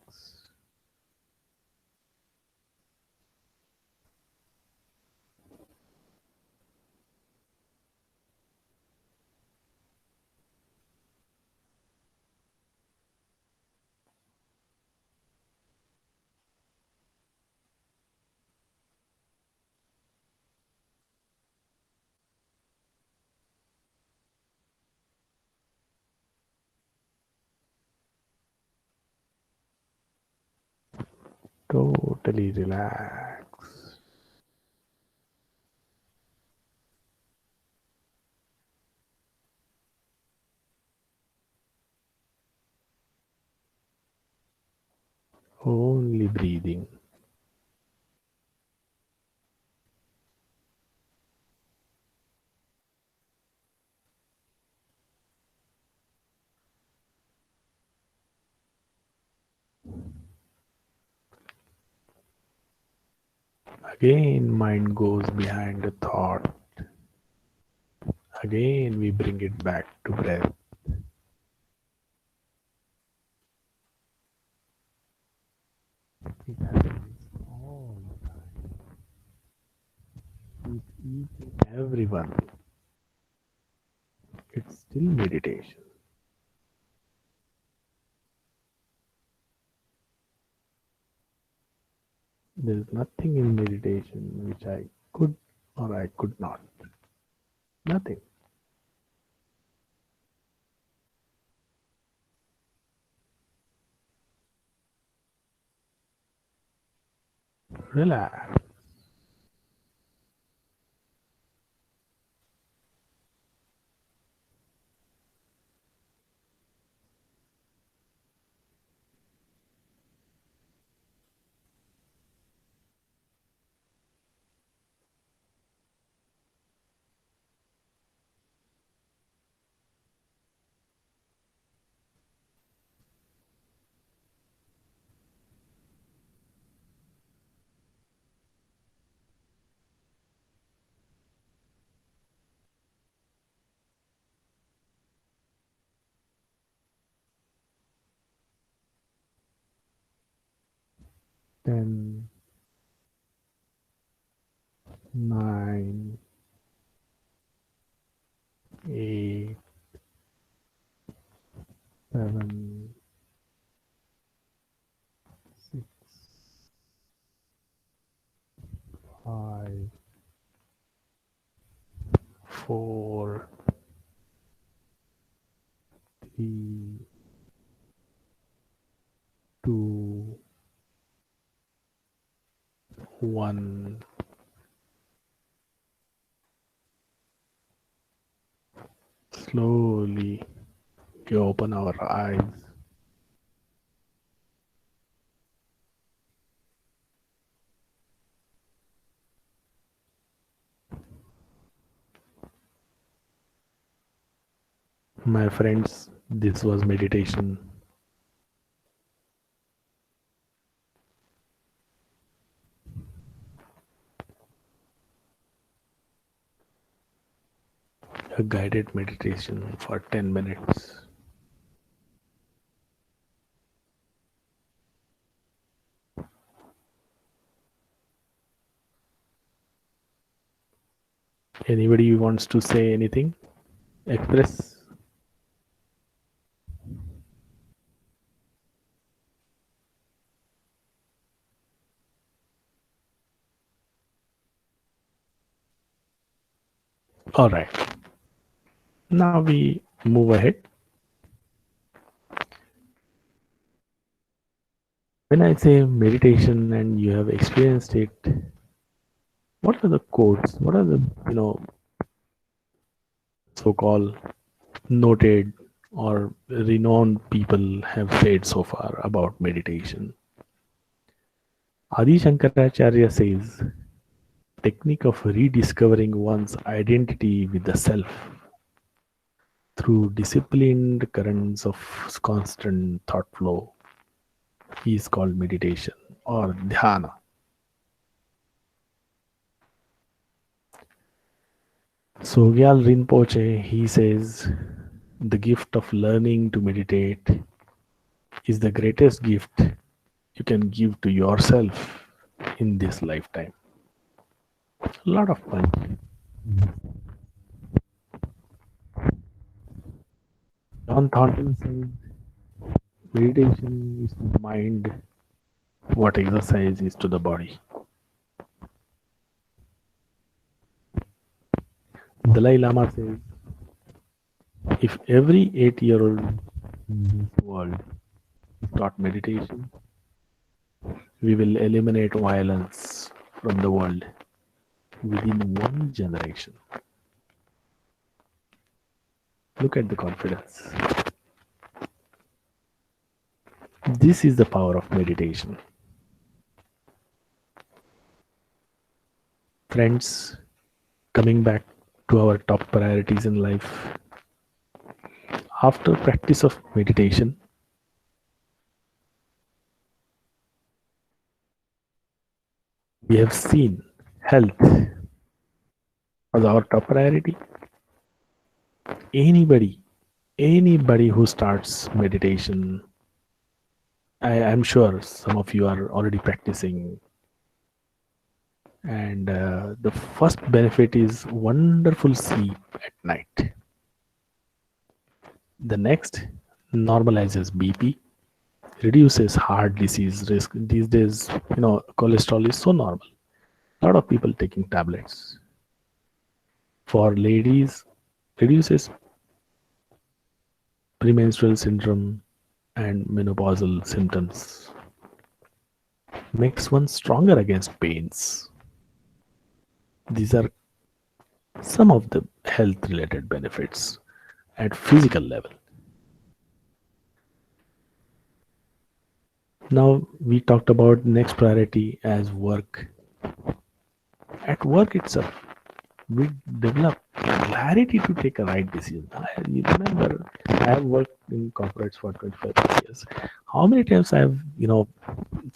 Totally relax. Only breathing. Again, mind goes behind the thought. Again, we bring it back to breath. It happens all the time with each and everyone. It's still meditation. There is nothing in meditation which I could or I could not. Nothing. Relax. Ten, nine, eight, seven, six, five, four, three, two, one. Slowly we open our eyes. My friends, this was meditation. a guided meditation for 10 minutes. Anybody wants to say anything? Express. All right. Now we move ahead. When I say meditation and you have experienced it, what are the quotes? What are the, so-called noted or renowned people have said so far about meditation? Adi Shankaracharya says, technique of rediscovering one's identity with the self through disciplined currents of constant thought flow is called meditation or dhyana. Sogyal Rinpoche, he says, the gift of learning to meditate is the greatest gift you can give to yourself in this lifetime. A lot of fun. John Thornton says, meditation is to the mind what exercise is to the body. Dalai Lama says, if every 8-year-old in this world is taught meditation, we will eliminate violence from the world within one generation. Look at the confidence. This is the power of meditation. Friends, coming back to our top priorities in life, after practice of meditation, we have seen health as our top priority. Anybody who starts meditation, I'm sure some of you are already practicing, and the first benefit is wonderful sleep at night. The next normalizes BP, reduces heart disease risk. These days, cholesterol is so normal. A lot of people taking tablets. For ladies, reduces premenstrual syndrome and menopausal symptoms. Makes one stronger against pains. These are some of the health related benefits at physical level. Now we talked about next priority as work. At work itself, we develop clarity to take a right decision. You remember, I have worked in corporates for 25 years. How many times I have,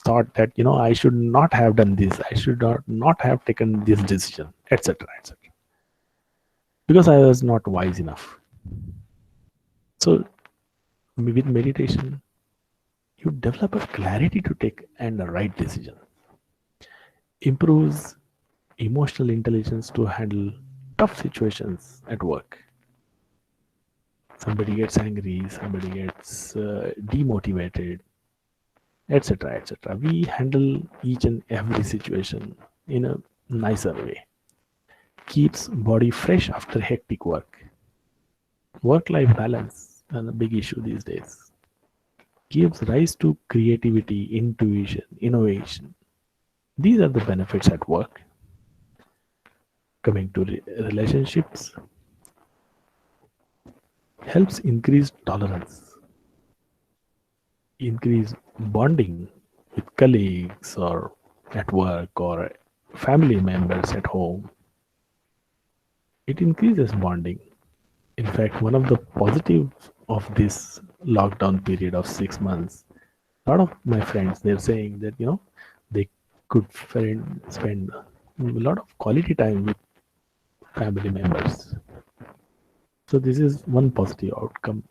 thought that, I should not have done this. I should not have taken this decision, etc., etc. Because I was not wise enough. So with meditation, you develop a clarity to take and a right decision. Improves emotional intelligence to handle tough situations at work. Somebody gets angry, somebody gets demotivated, etc., etc. We handle each and every situation in a nicer way. Keeps body fresh after hectic work. Work-life balance is a big issue these days. Gives rise to creativity, intuition, innovation. These are the benefits at work. Coming to relationships, helps increase tolerance, increase bonding with colleagues or at work or family members at home. It increases bonding. In fact, one of the positives of this lockdown period of 6 months, a lot of my friends, they're saying that, they could spend a lot of quality time with family members. So this is one positive outcome.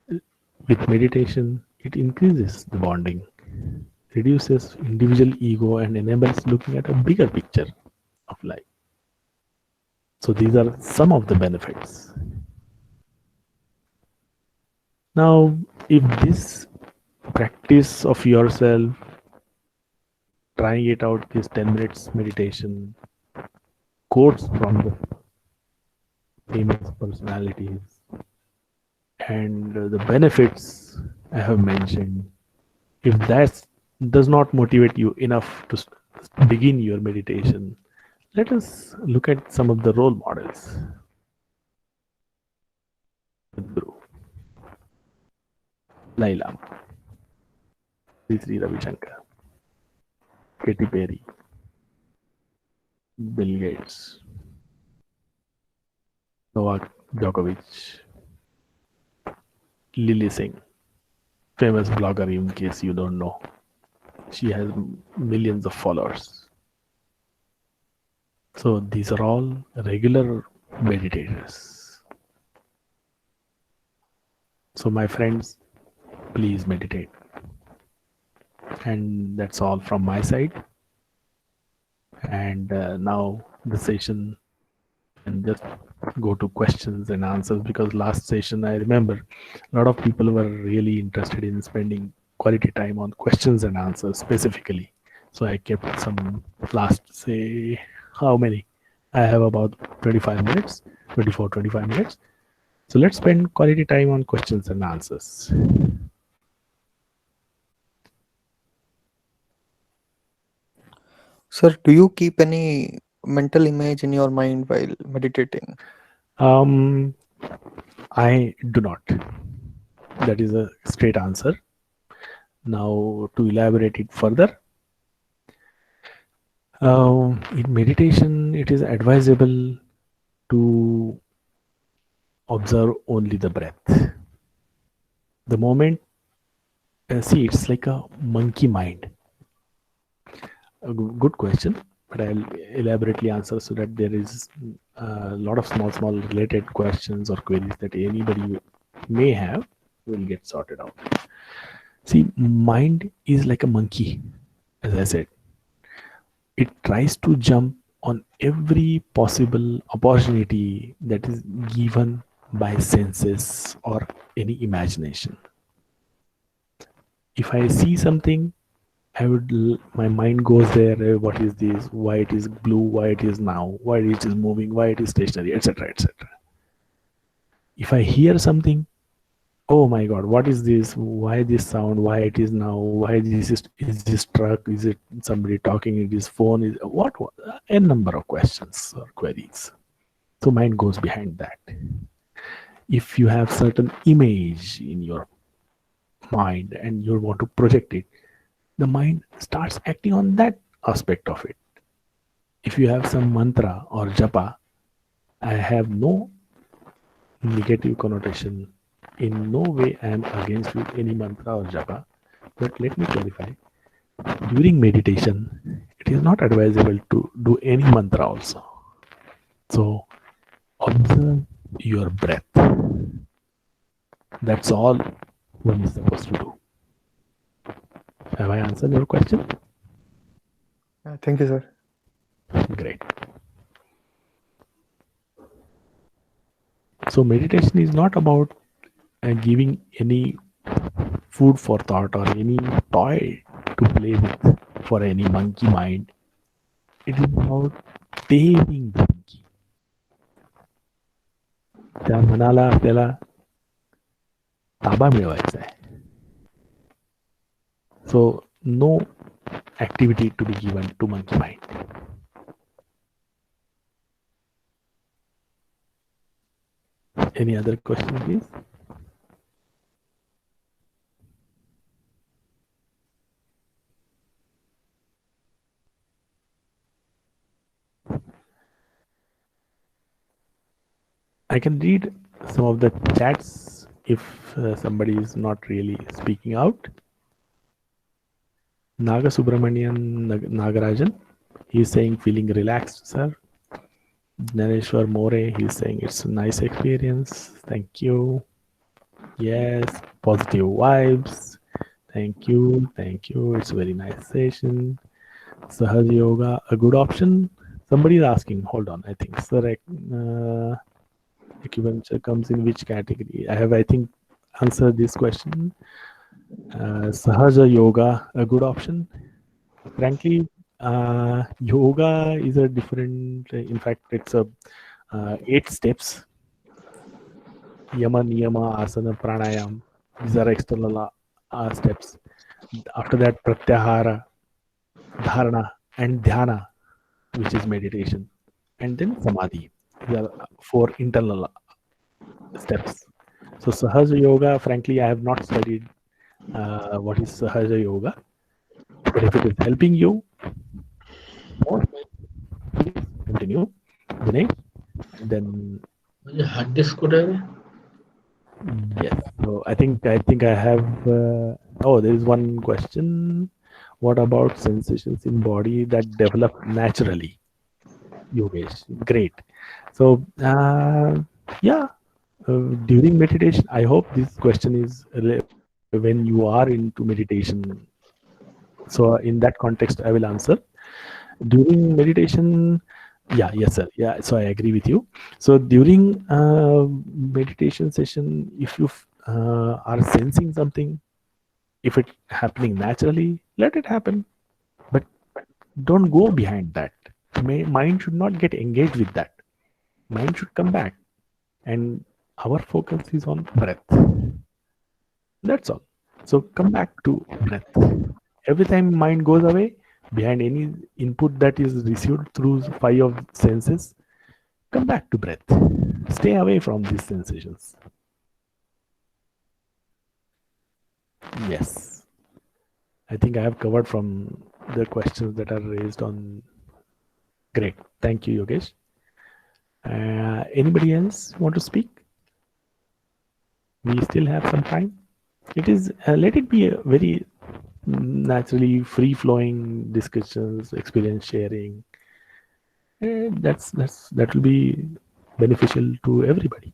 With meditation, it increases the bonding, reduces individual ego, and enables looking at a bigger picture of life. So these are some of the benefits. Now, if this practice of yourself, trying it out, this 10 minutes meditation, quotes from the famous personalities, and the benefits I have mentioned, if that does not motivate you enough to begin your meditation, let us look at some of the role models. Guru, Dalai Lama, Sri Ravi Shankar, Katy Perry, Bill Gates, Novak Djokovic, Lily Singh, famous blogger in case you don't know. She has millions of followers. So these are all regular meditators. So my friends, please meditate. And that's all from my side. And now the session, and just go to questions and answers, because last session I remember a lot of people were really interested in spending quality time on questions and answers specifically. So I kept some last, say, how many? I have about 25 minutes, 24, 25 minutes. So let's spend quality time on questions and answers. Sir, do you keep any mental image in your mind while meditating? Um, I do not. That is a straight answer. Now, to elaborate it further, in meditation, it is advisable to observe only the breath. The moment, see, it's like a monkey mind. A good question, but I'll elaborately answer so that there is a lot of small related questions or queries that anybody may have will get sorted out. See, mind is like a monkey, as I said. It tries to jump on every possible opportunity that is given by senses or any imagination. If I see something, my mind goes there. What is this? Why it is blue? Why it is now? Why it is moving? Why it is stationary? Etc. etc. If I hear something, oh my God, what is this? Why this sound? Why it is now? Why is this truck? Is it somebody talking in his phone? Is what? A number of questions or queries. So mind goes behind that. If you have certain image in your mind and you want to project it, the mind starts acting on that aspect of it. If you have some mantra or japa, I have no negative connotation. In no way I am against with any mantra or japa. But let me clarify. During meditation, it is not advisable to do any mantra also. So observe your breath. That's all one is supposed to do. Have I answered your question? Thank you, sir. Great. So meditation is not about giving any food for thought or any toy to play with for any monkey mind. It is about taming the monkey. त्या मनाला आपल्याला ताबा मिळवायचा आहे. So no activity to be given to monkey mind. Any other question, please? I can read some of the chats if somebody is not really speaking out. Naga Subramanian Nagarajan, he is saying feeling relaxed, sir. Nareshwar More, he's saying it's a nice experience. Thank you. Yes, positive vibes. Thank you. Thank you. It's a very nice session. Sahaj Yoga, a good option. Somebody is asking. Hold on. I think acupuncture comes in which category? I think, answered this question. Sahaja Yoga, a good option. Frankly, yoga is a different. In fact, it's a 8 steps: yama, niyama, asana, pranayam. These are external steps. After that, pratyahara, dharana, and dhyana, which is meditation, and then samadhi. These are 4 internal steps. So Sahaja Yoga, frankly, I have not studied what is Sahaja Yoga, but if it is helping you more, please continue, Dinesh. And then मुझे hard disk को डाले. yes, so I think I have. Oh, there is one question. What about sensations in body that develop naturally, Yogesh? Great. So yeah, during meditation, I hope this question is when you are into meditation. So in that context, I will answer. During meditation, yeah, yes, sir. Yeah, so I agree with you. So during meditation session, if you are sensing something, if it happening naturally, let it happen. But don't go behind that. Mind should not get engaged with that. Mind should come back, and our focus is on breath. That's all. So come back to breath. Every time mind goes away, behind any input that is received through 5 of senses, come back to breath. Stay away from these sensations. Yes. I think I have covered from the questions that are raised on. Great. Thank you, Yogesh. Anybody else want to speak? We still have some time. It is let it be a very naturally free flowing discussions, experience sharing. That will be beneficial to everybody.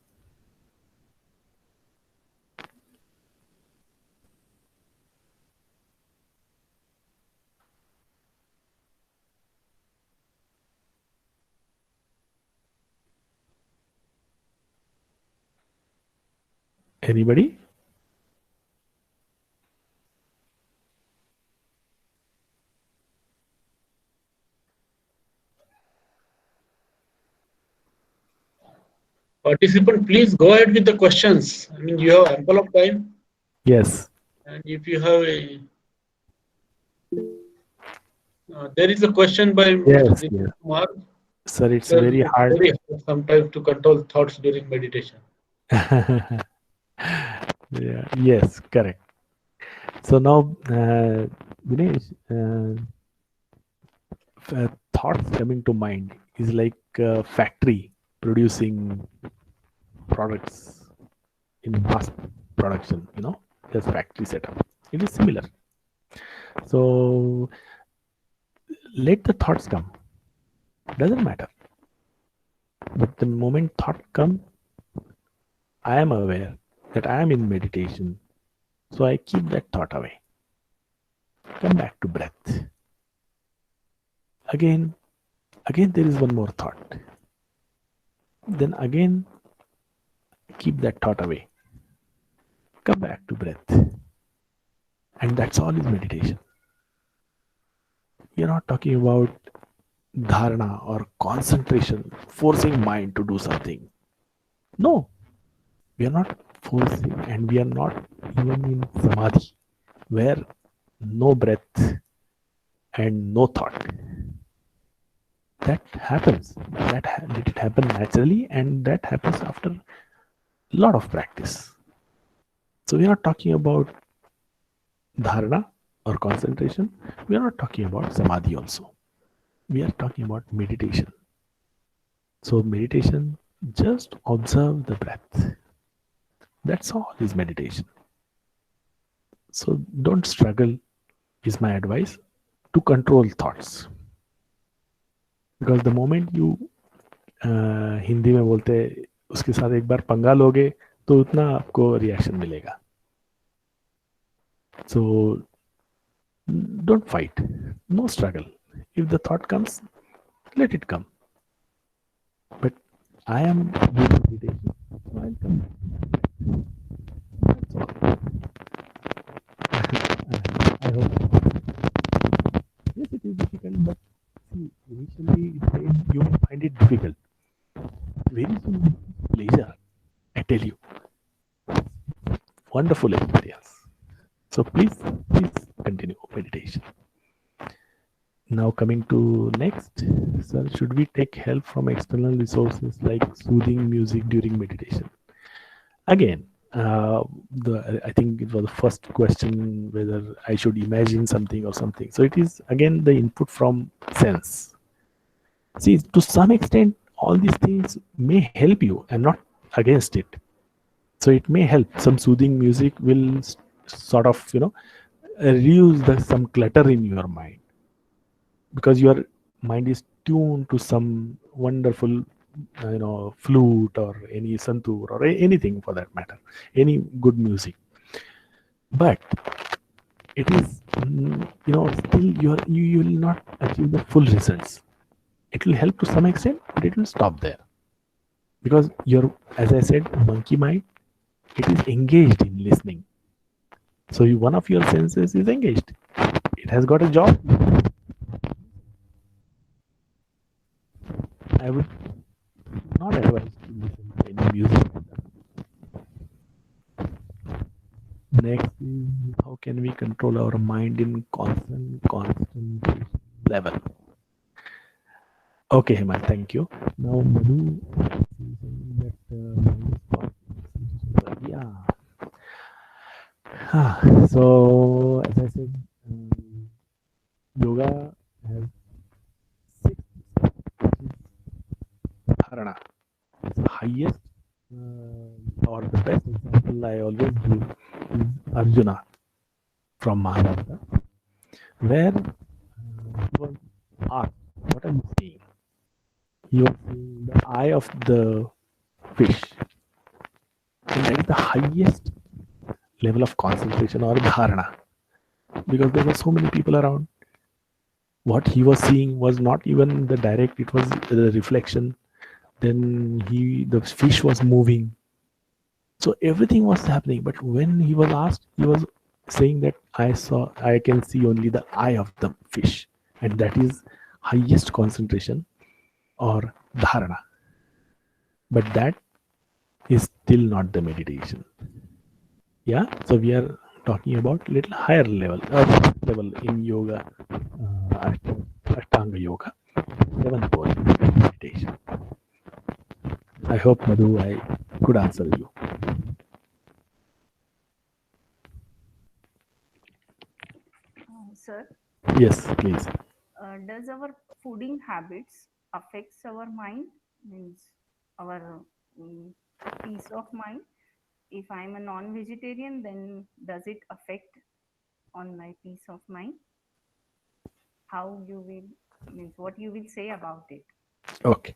Anybody? Participant, please go ahead with the questions. I mean, you have ample of time, Yes. and if you have a, there is a question by Mr. Yes. Dinesh Yes. Kumar. Sir, it's Sir, very it's hard. very hard sometimes to control thoughts during meditation. Yeah. Yes. Correct. So now, Dinesh, thoughts coming to mind is like a factory producing products in mass production. There's factory setup. It is similar. So let the thoughts come. Doesn't matter. But the moment thought come, I am aware that I am in meditation. So I keep that thought away. Come back to breath. Again, again there is one more thought. Then again keep that thought away. Come back to breath. And that's all is meditation. We are not talking about dharana or concentration, forcing mind to do something. No, we are not forcing, and we are not even in samadhi, where no breath and no thought. That happens. Let it happen naturally, and that happens after a lot of practice. So we are not talking about dharana or concentration. We are not talking about samadhi also. We are talking about meditation. So meditation, just observe the breath. That's all is meditation. So don't struggle, is my advice, to control thoughts. Because the moment you Hindi में बोलते हैं, उसके साथ एक बार पंगा लोगे तो उतना आपको रिएक्शन मिलेगा. So don't fight, no struggle. If the thought comes, let it come. But I am doing meditation, so I'll come back. That's all. I hope. Yes, it is difficult, but see, initially you may find it difficult. Very soon, pleasure. I tell you, wonderful experience. So please continue meditation. Now coming to next, sir, should we take help from external resources like soothing music during meditation? Again, I think it was the first question whether I should imagine something or something. So it is again the input from sense. See, to some extent, all these things may help you and not against it. So it may help. Some soothing music will sort of reduce some clutter in your mind, because your mind is tuned to some wonderful flute or any santur or anything for that matter, any good music. But it is still you will not achieve the full results. It will help to some extent, but it will stop there, because your, as I said, monkey mind, it is engaged in listening. So one of your senses is engaged, it has got a job. I would not advise to listen to any music. Next is, how can we control our mind in constant concentration level? Okay, Hemant, thank you. Now, Madhu, that mind is concentration level. Yeah. So, as I said, yoga has 6 steps, which is dharana. It's the highest or the best example I always give is Arjuna from Mahabharata, where he was asked, "What are you seeing?" He was seeing the eye of the fish, and that is the highest level of concentration or dharana, because there were so many people around. What he was seeing was not even the direct; it was the reflection. Then the fish was moving. So everything was happening, but when he was asked, he was saying that I can see only the eye of the fish, and that is highest concentration or dharana. But that is still not the meditation. Yeah, so we are talking about little higher level in yoga, Ashtanga yoga, 7th point meditation. I hope, Madhu, I could answer you. Sir, Yes, please. does our fooding habits affects our mind, means our mm, peace of mind? If I'm a non-vegetarian, then does it affect on my peace of mind? How you will, means what you will say about it? Okay.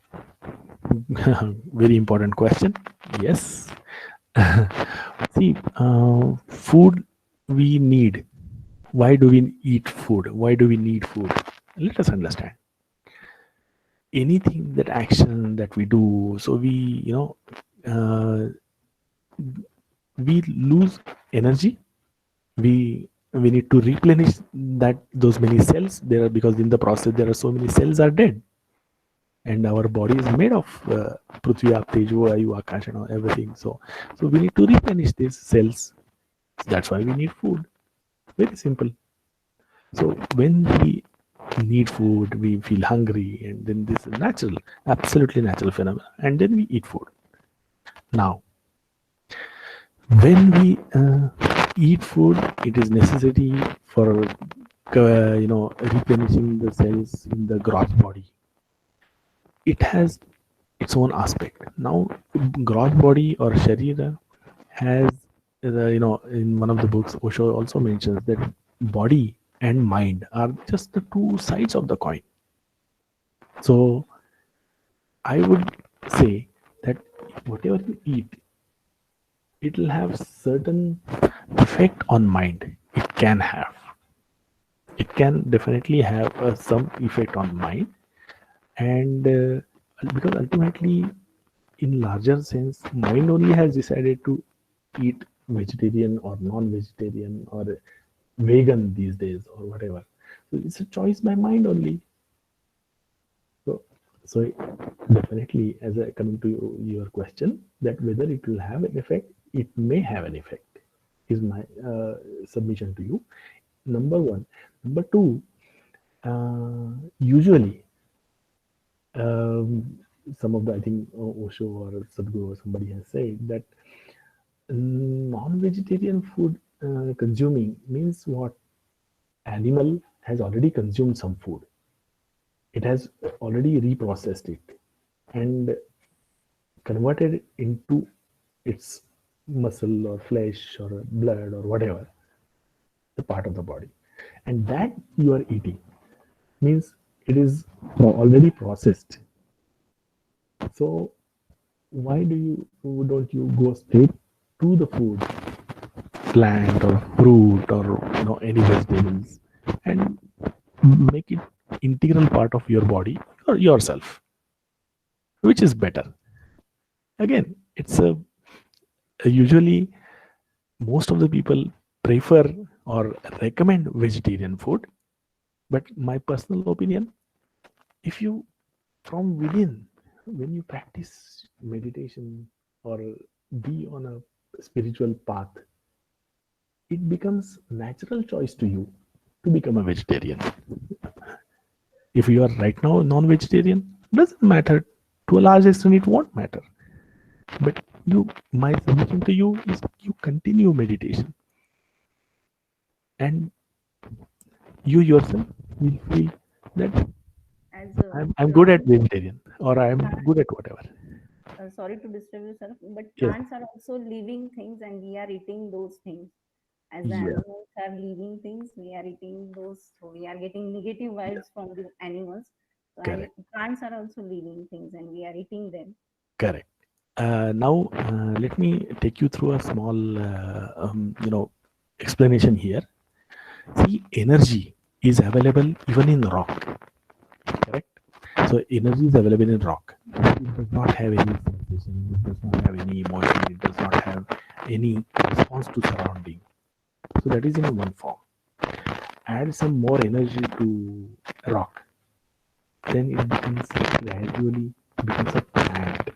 Very important question. Yes. See, food we need. Why do we eat food? Why do we need food? Let us understand. Anything that action that we do, so uh, we lose energy. We need to replenish those many cells there, because in the process there are so many cells are dead, and our body is made of prithvi, aap, tejo, ayu, akash, and everything. So we need to replenish these cells. That's why we need food. Very simple. So when we need food, we feel hungry, and then this is natural, absolutely natural phenomenon, and then we eat food. Now, when we eat food, it is necessary for replenishing the cells in the gross body. It has its own aspect. Now, gross body or sharira has in one of the books, Osho also mentions that body and mind are just the two sides of the coin. So I would say that whatever you eat, it will have certain effect on mind. It can definitely have some effect on mind, and because ultimately, in larger sense, mind only has decided to eat vegetarian or non-vegetarian or vegan these days or whatever. So it's a choice by mind only. So, so definitely, as I coming to your question, that whether it will have an effect, it may have an effect, is my submission to you. Number one. Number two, usually, um, some of the, I think Osho or Sadhguru or somebody has said that non-vegetarian food consuming means what? Animal has already consumed some food. It has already reprocessed it and converted into its muscle or flesh or blood or whatever the part of the body, and that you are eating means it is already processed. So why don't you go straight to the food, plant or fruit or any vegetables, and make it integral part of your body or yourself, which is better. Again, it's a usually most of the people prefer or recommend vegetarian food, but my personal opinion, if you from within, when you practice meditation or be on a spiritual path, it becomes natural choice to you to become a vegetarian. If you are right now non-vegetarian, doesn't matter. To a large extent it won't matter, but my suggestion to you is you continue meditation, and you yourself will feel that As I'm good at vegetarian or I'm good at whatever. sorry to disturb you, sir, but Yes. plants are also living things and we are eating those things. As the Yeah. animals are living things, we are eating those. So we are getting negative vibes from the animals. So Correct. plants are also living things and we are eating them. Correct. Now, let me take you through a small, explanation here. See, energy is available even in rock. Correct. So, energy is available in rock. It does not have any sensation. It does not have any emotion. It does not have any response to surrounding. So, that is in one form. Add some more energy to rock, then it becomes gradually becomes a plant.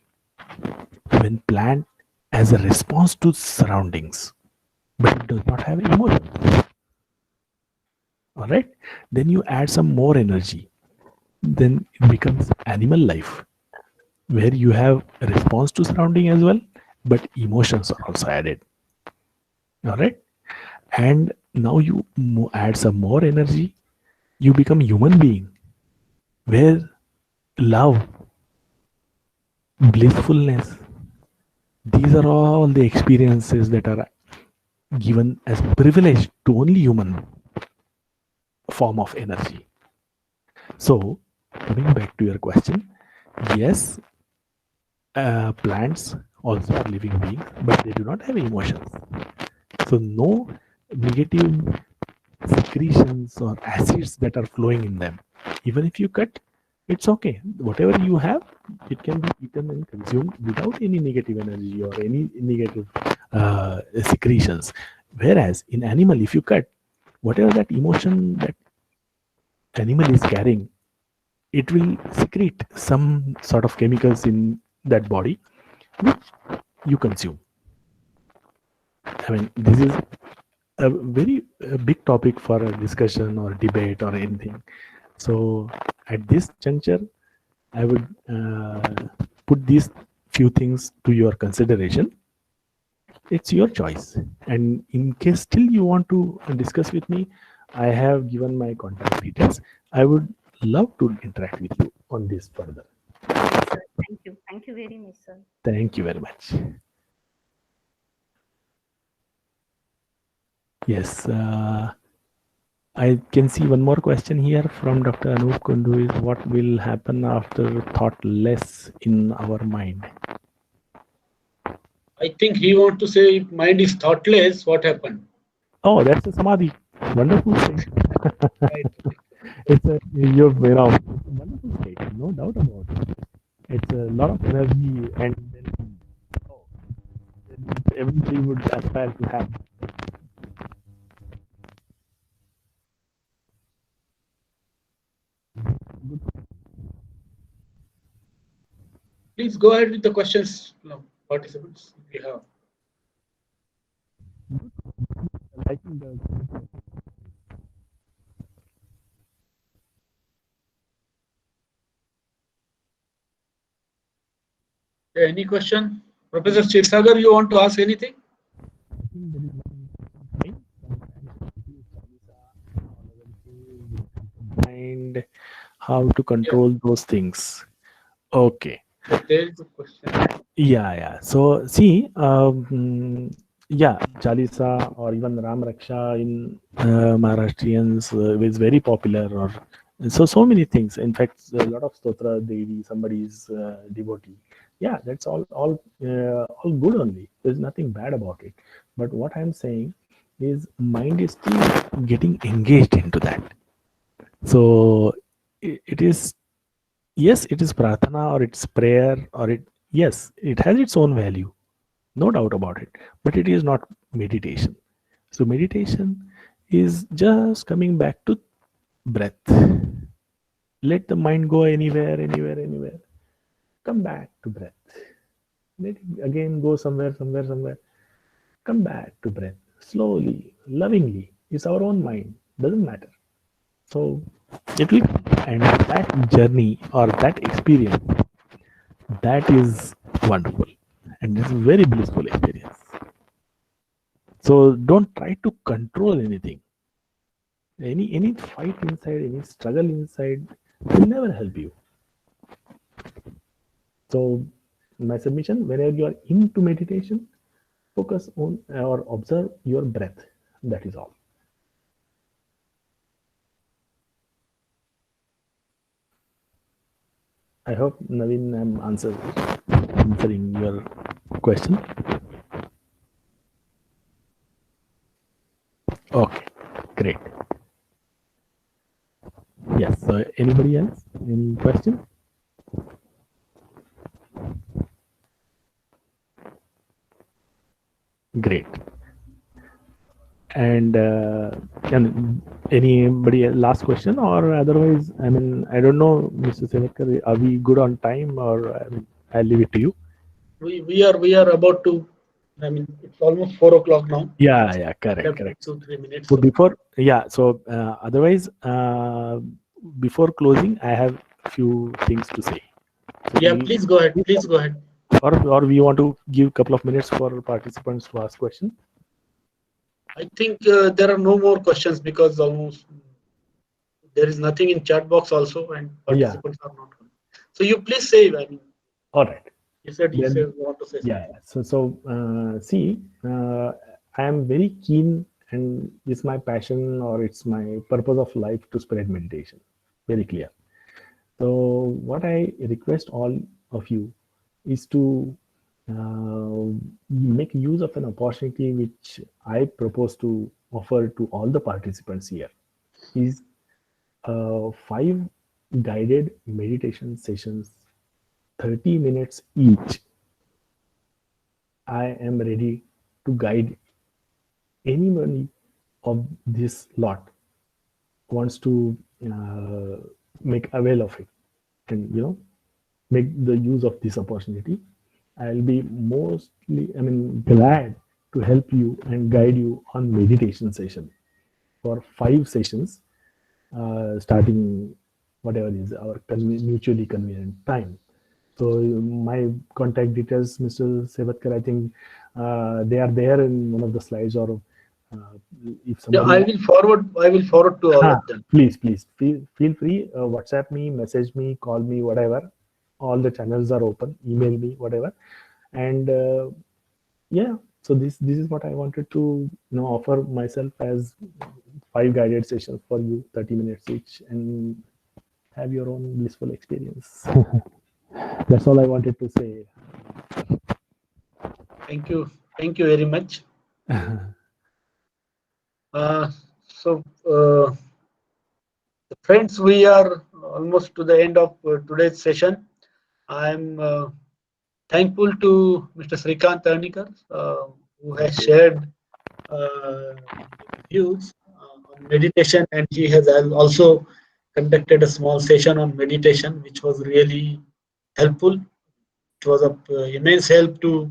When plant as a response to surroundings, but it does not have emotion. All right, then you add some more energy, then it becomes animal life, where you have a response to surrounding as well, but emotions are also added. All right, and now you add some more energy, you become human being, where love, blissfulness, these are all the experiences that are given as privilege to only human form of energy. So, coming back to your question, yes, plants also are living beings, but they do not have emotions. So, no negative secretions or acids that are flowing in them. Even if you cut, it's okay. Whatever you have, it can be eaten and consumed without any negative energy or any negative secretions. Whereas in animal, if you cut, whatever that emotion that animal is carrying, it will secrete some sort of chemicals in that body which you consume. I mean, this is a very big topic for a discussion or debate or anything. So at this juncture, I would put these few things to your consideration. It's your choice. And in case still you want to discuss with me, I have given my contact details. I would love to interact with you on this further. Yes, sir. Thank you. Thank you very much, sir. Thank you very much. Yes. I can see one more question here from Dr. Anup Kundu is what will happen after thought less in our mind? I think he wants to say if mind is thoughtless, what happened? Oh, that's a samadhi. Wonderful state. Right. It's a it's a wonderful state, no doubt about it. It's a lot of energy, and then oh, everybody would aspire to have. Please go ahead with the questions, participants. If you have. Liking the Any question? Professor Chirsagar, you want to ask anything? mind, how to control those things. Okay. There is a question. Yeah. So see, yeah, Chalisa or even Ram Raksha in Maharashtrians is very popular, or so many things. In fact, a lot of stotra devi, somebody's devotee. Yeah, that's all good only. There's nothing bad about it. But what I'm saying is, mind is still getting engaged into that. So it is, yes, it is pratana or it's prayer or yes, it has its own value, no doubt about it, but it is not meditation. So meditation is just coming back to breath. Let the mind go anywhere. Come back to breath. Let it again go somewhere. Come back to breath. Slowly, lovingly. It's our own mind. Doesn't matter. So it will, and that journey or that experience, that is wonderful. And it's a very blissful experience. So don't try to control anything. Any fight inside, any struggle inside will never help you. So my submission, whenever you are into meditation, focus on or observe your breath. That is all. I hope Naveen I'm answering your question. Okay, great. Yes. So anybody else? Any question? Great. And anybody last question or otherwise? I mean, I don't know, Mr. Sevatkar, are we good on time or I'll leave it to you. We are about to. I mean, it's almost 4 o'clock now. Yeah, correct. 2-3 minutes. So otherwise, before closing, I have a few things to say. So Yeah, please go ahead. Please go ahead. Or we want to give a couple of minutes for participants to ask questions. I think there are no more questions because almost there is nothing in chat box also, and participants are not coming. So you please say. I mean, all right. You said you want to say something. Yeah. So see, I am very keen, and it's my passion or it's my purpose of life to spread meditation. Very clear. So what I request all of you is to make use of an opportunity which I propose to offer to all the participants here. Is 5 guided meditation sessions, 30 minutes each. I am ready to guide anybody of this lot wants to make avail of it, and make the use of this opportunity. I'll be glad to help you and guide you on meditation session for 5 sessions, starting whatever is our mutually convenient time. So my contact details, Mr. Sevatkar, I think they are there in one of the slides, or if somebody. I will forward to all of them. Please feel free. WhatsApp me, message me, call me, whatever. All the channels are open. Email me, whatever. And yeah, so this is what I wanted to offer myself as 5 guided sessions for you, 30 minutes each, and have your own blissful experience. That's all I wanted to say. Thank you. Thank you very much. So, friends, we are almost to the end of today's session. I'm thankful to Mr. Shrikant Talnikar, who has shared views on meditation, and he has also conducted a small session on meditation, which was really helpful. It was of immense help to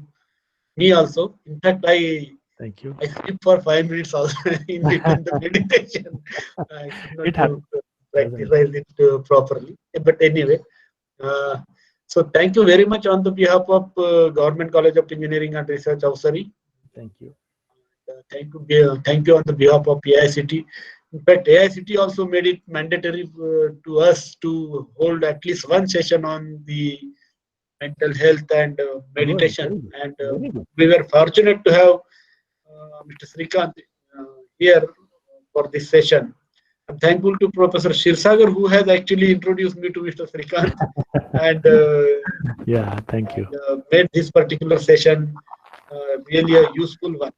me also. In fact, Thank you. I sleep for 5 minutes also in between the meditation. I could not It happens, practice doesn't it properly. But anyway, so thank you very much on the behalf of Government College of Engineering and Research, Avsari. Thank you. Thank you on the behalf of AICT. In fact, AICT also made it mandatory to us to hold at least one session on the mental health and meditation. Good. And Very good. we were fortunate to have Mr. Shrikant here for this session. I'm thankful to Professor Shirsagar, who has actually introduced me to Mr. Shrikant and Yeah, thank you. made this particular session really a useful one.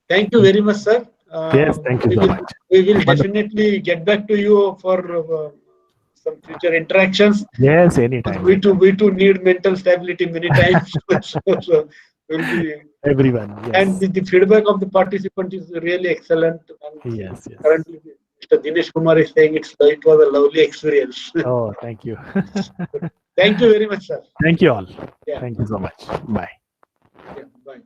Thank you very much, sir. Yes, thank you so much. We will Wonderful. definitely get back to you for some future interactions. Yes, anytime. We too need mental stability many times. so we'll be. Everyone, And yes. the feedback of the participant is really excellent. And Yes, yes. currently, Mr. Dinesh Kumar is saying it was a lovely experience. Oh, thank you. Thank you very much, sir. Thank you all. Yeah. Thank you so much. Bye. Yeah, bye.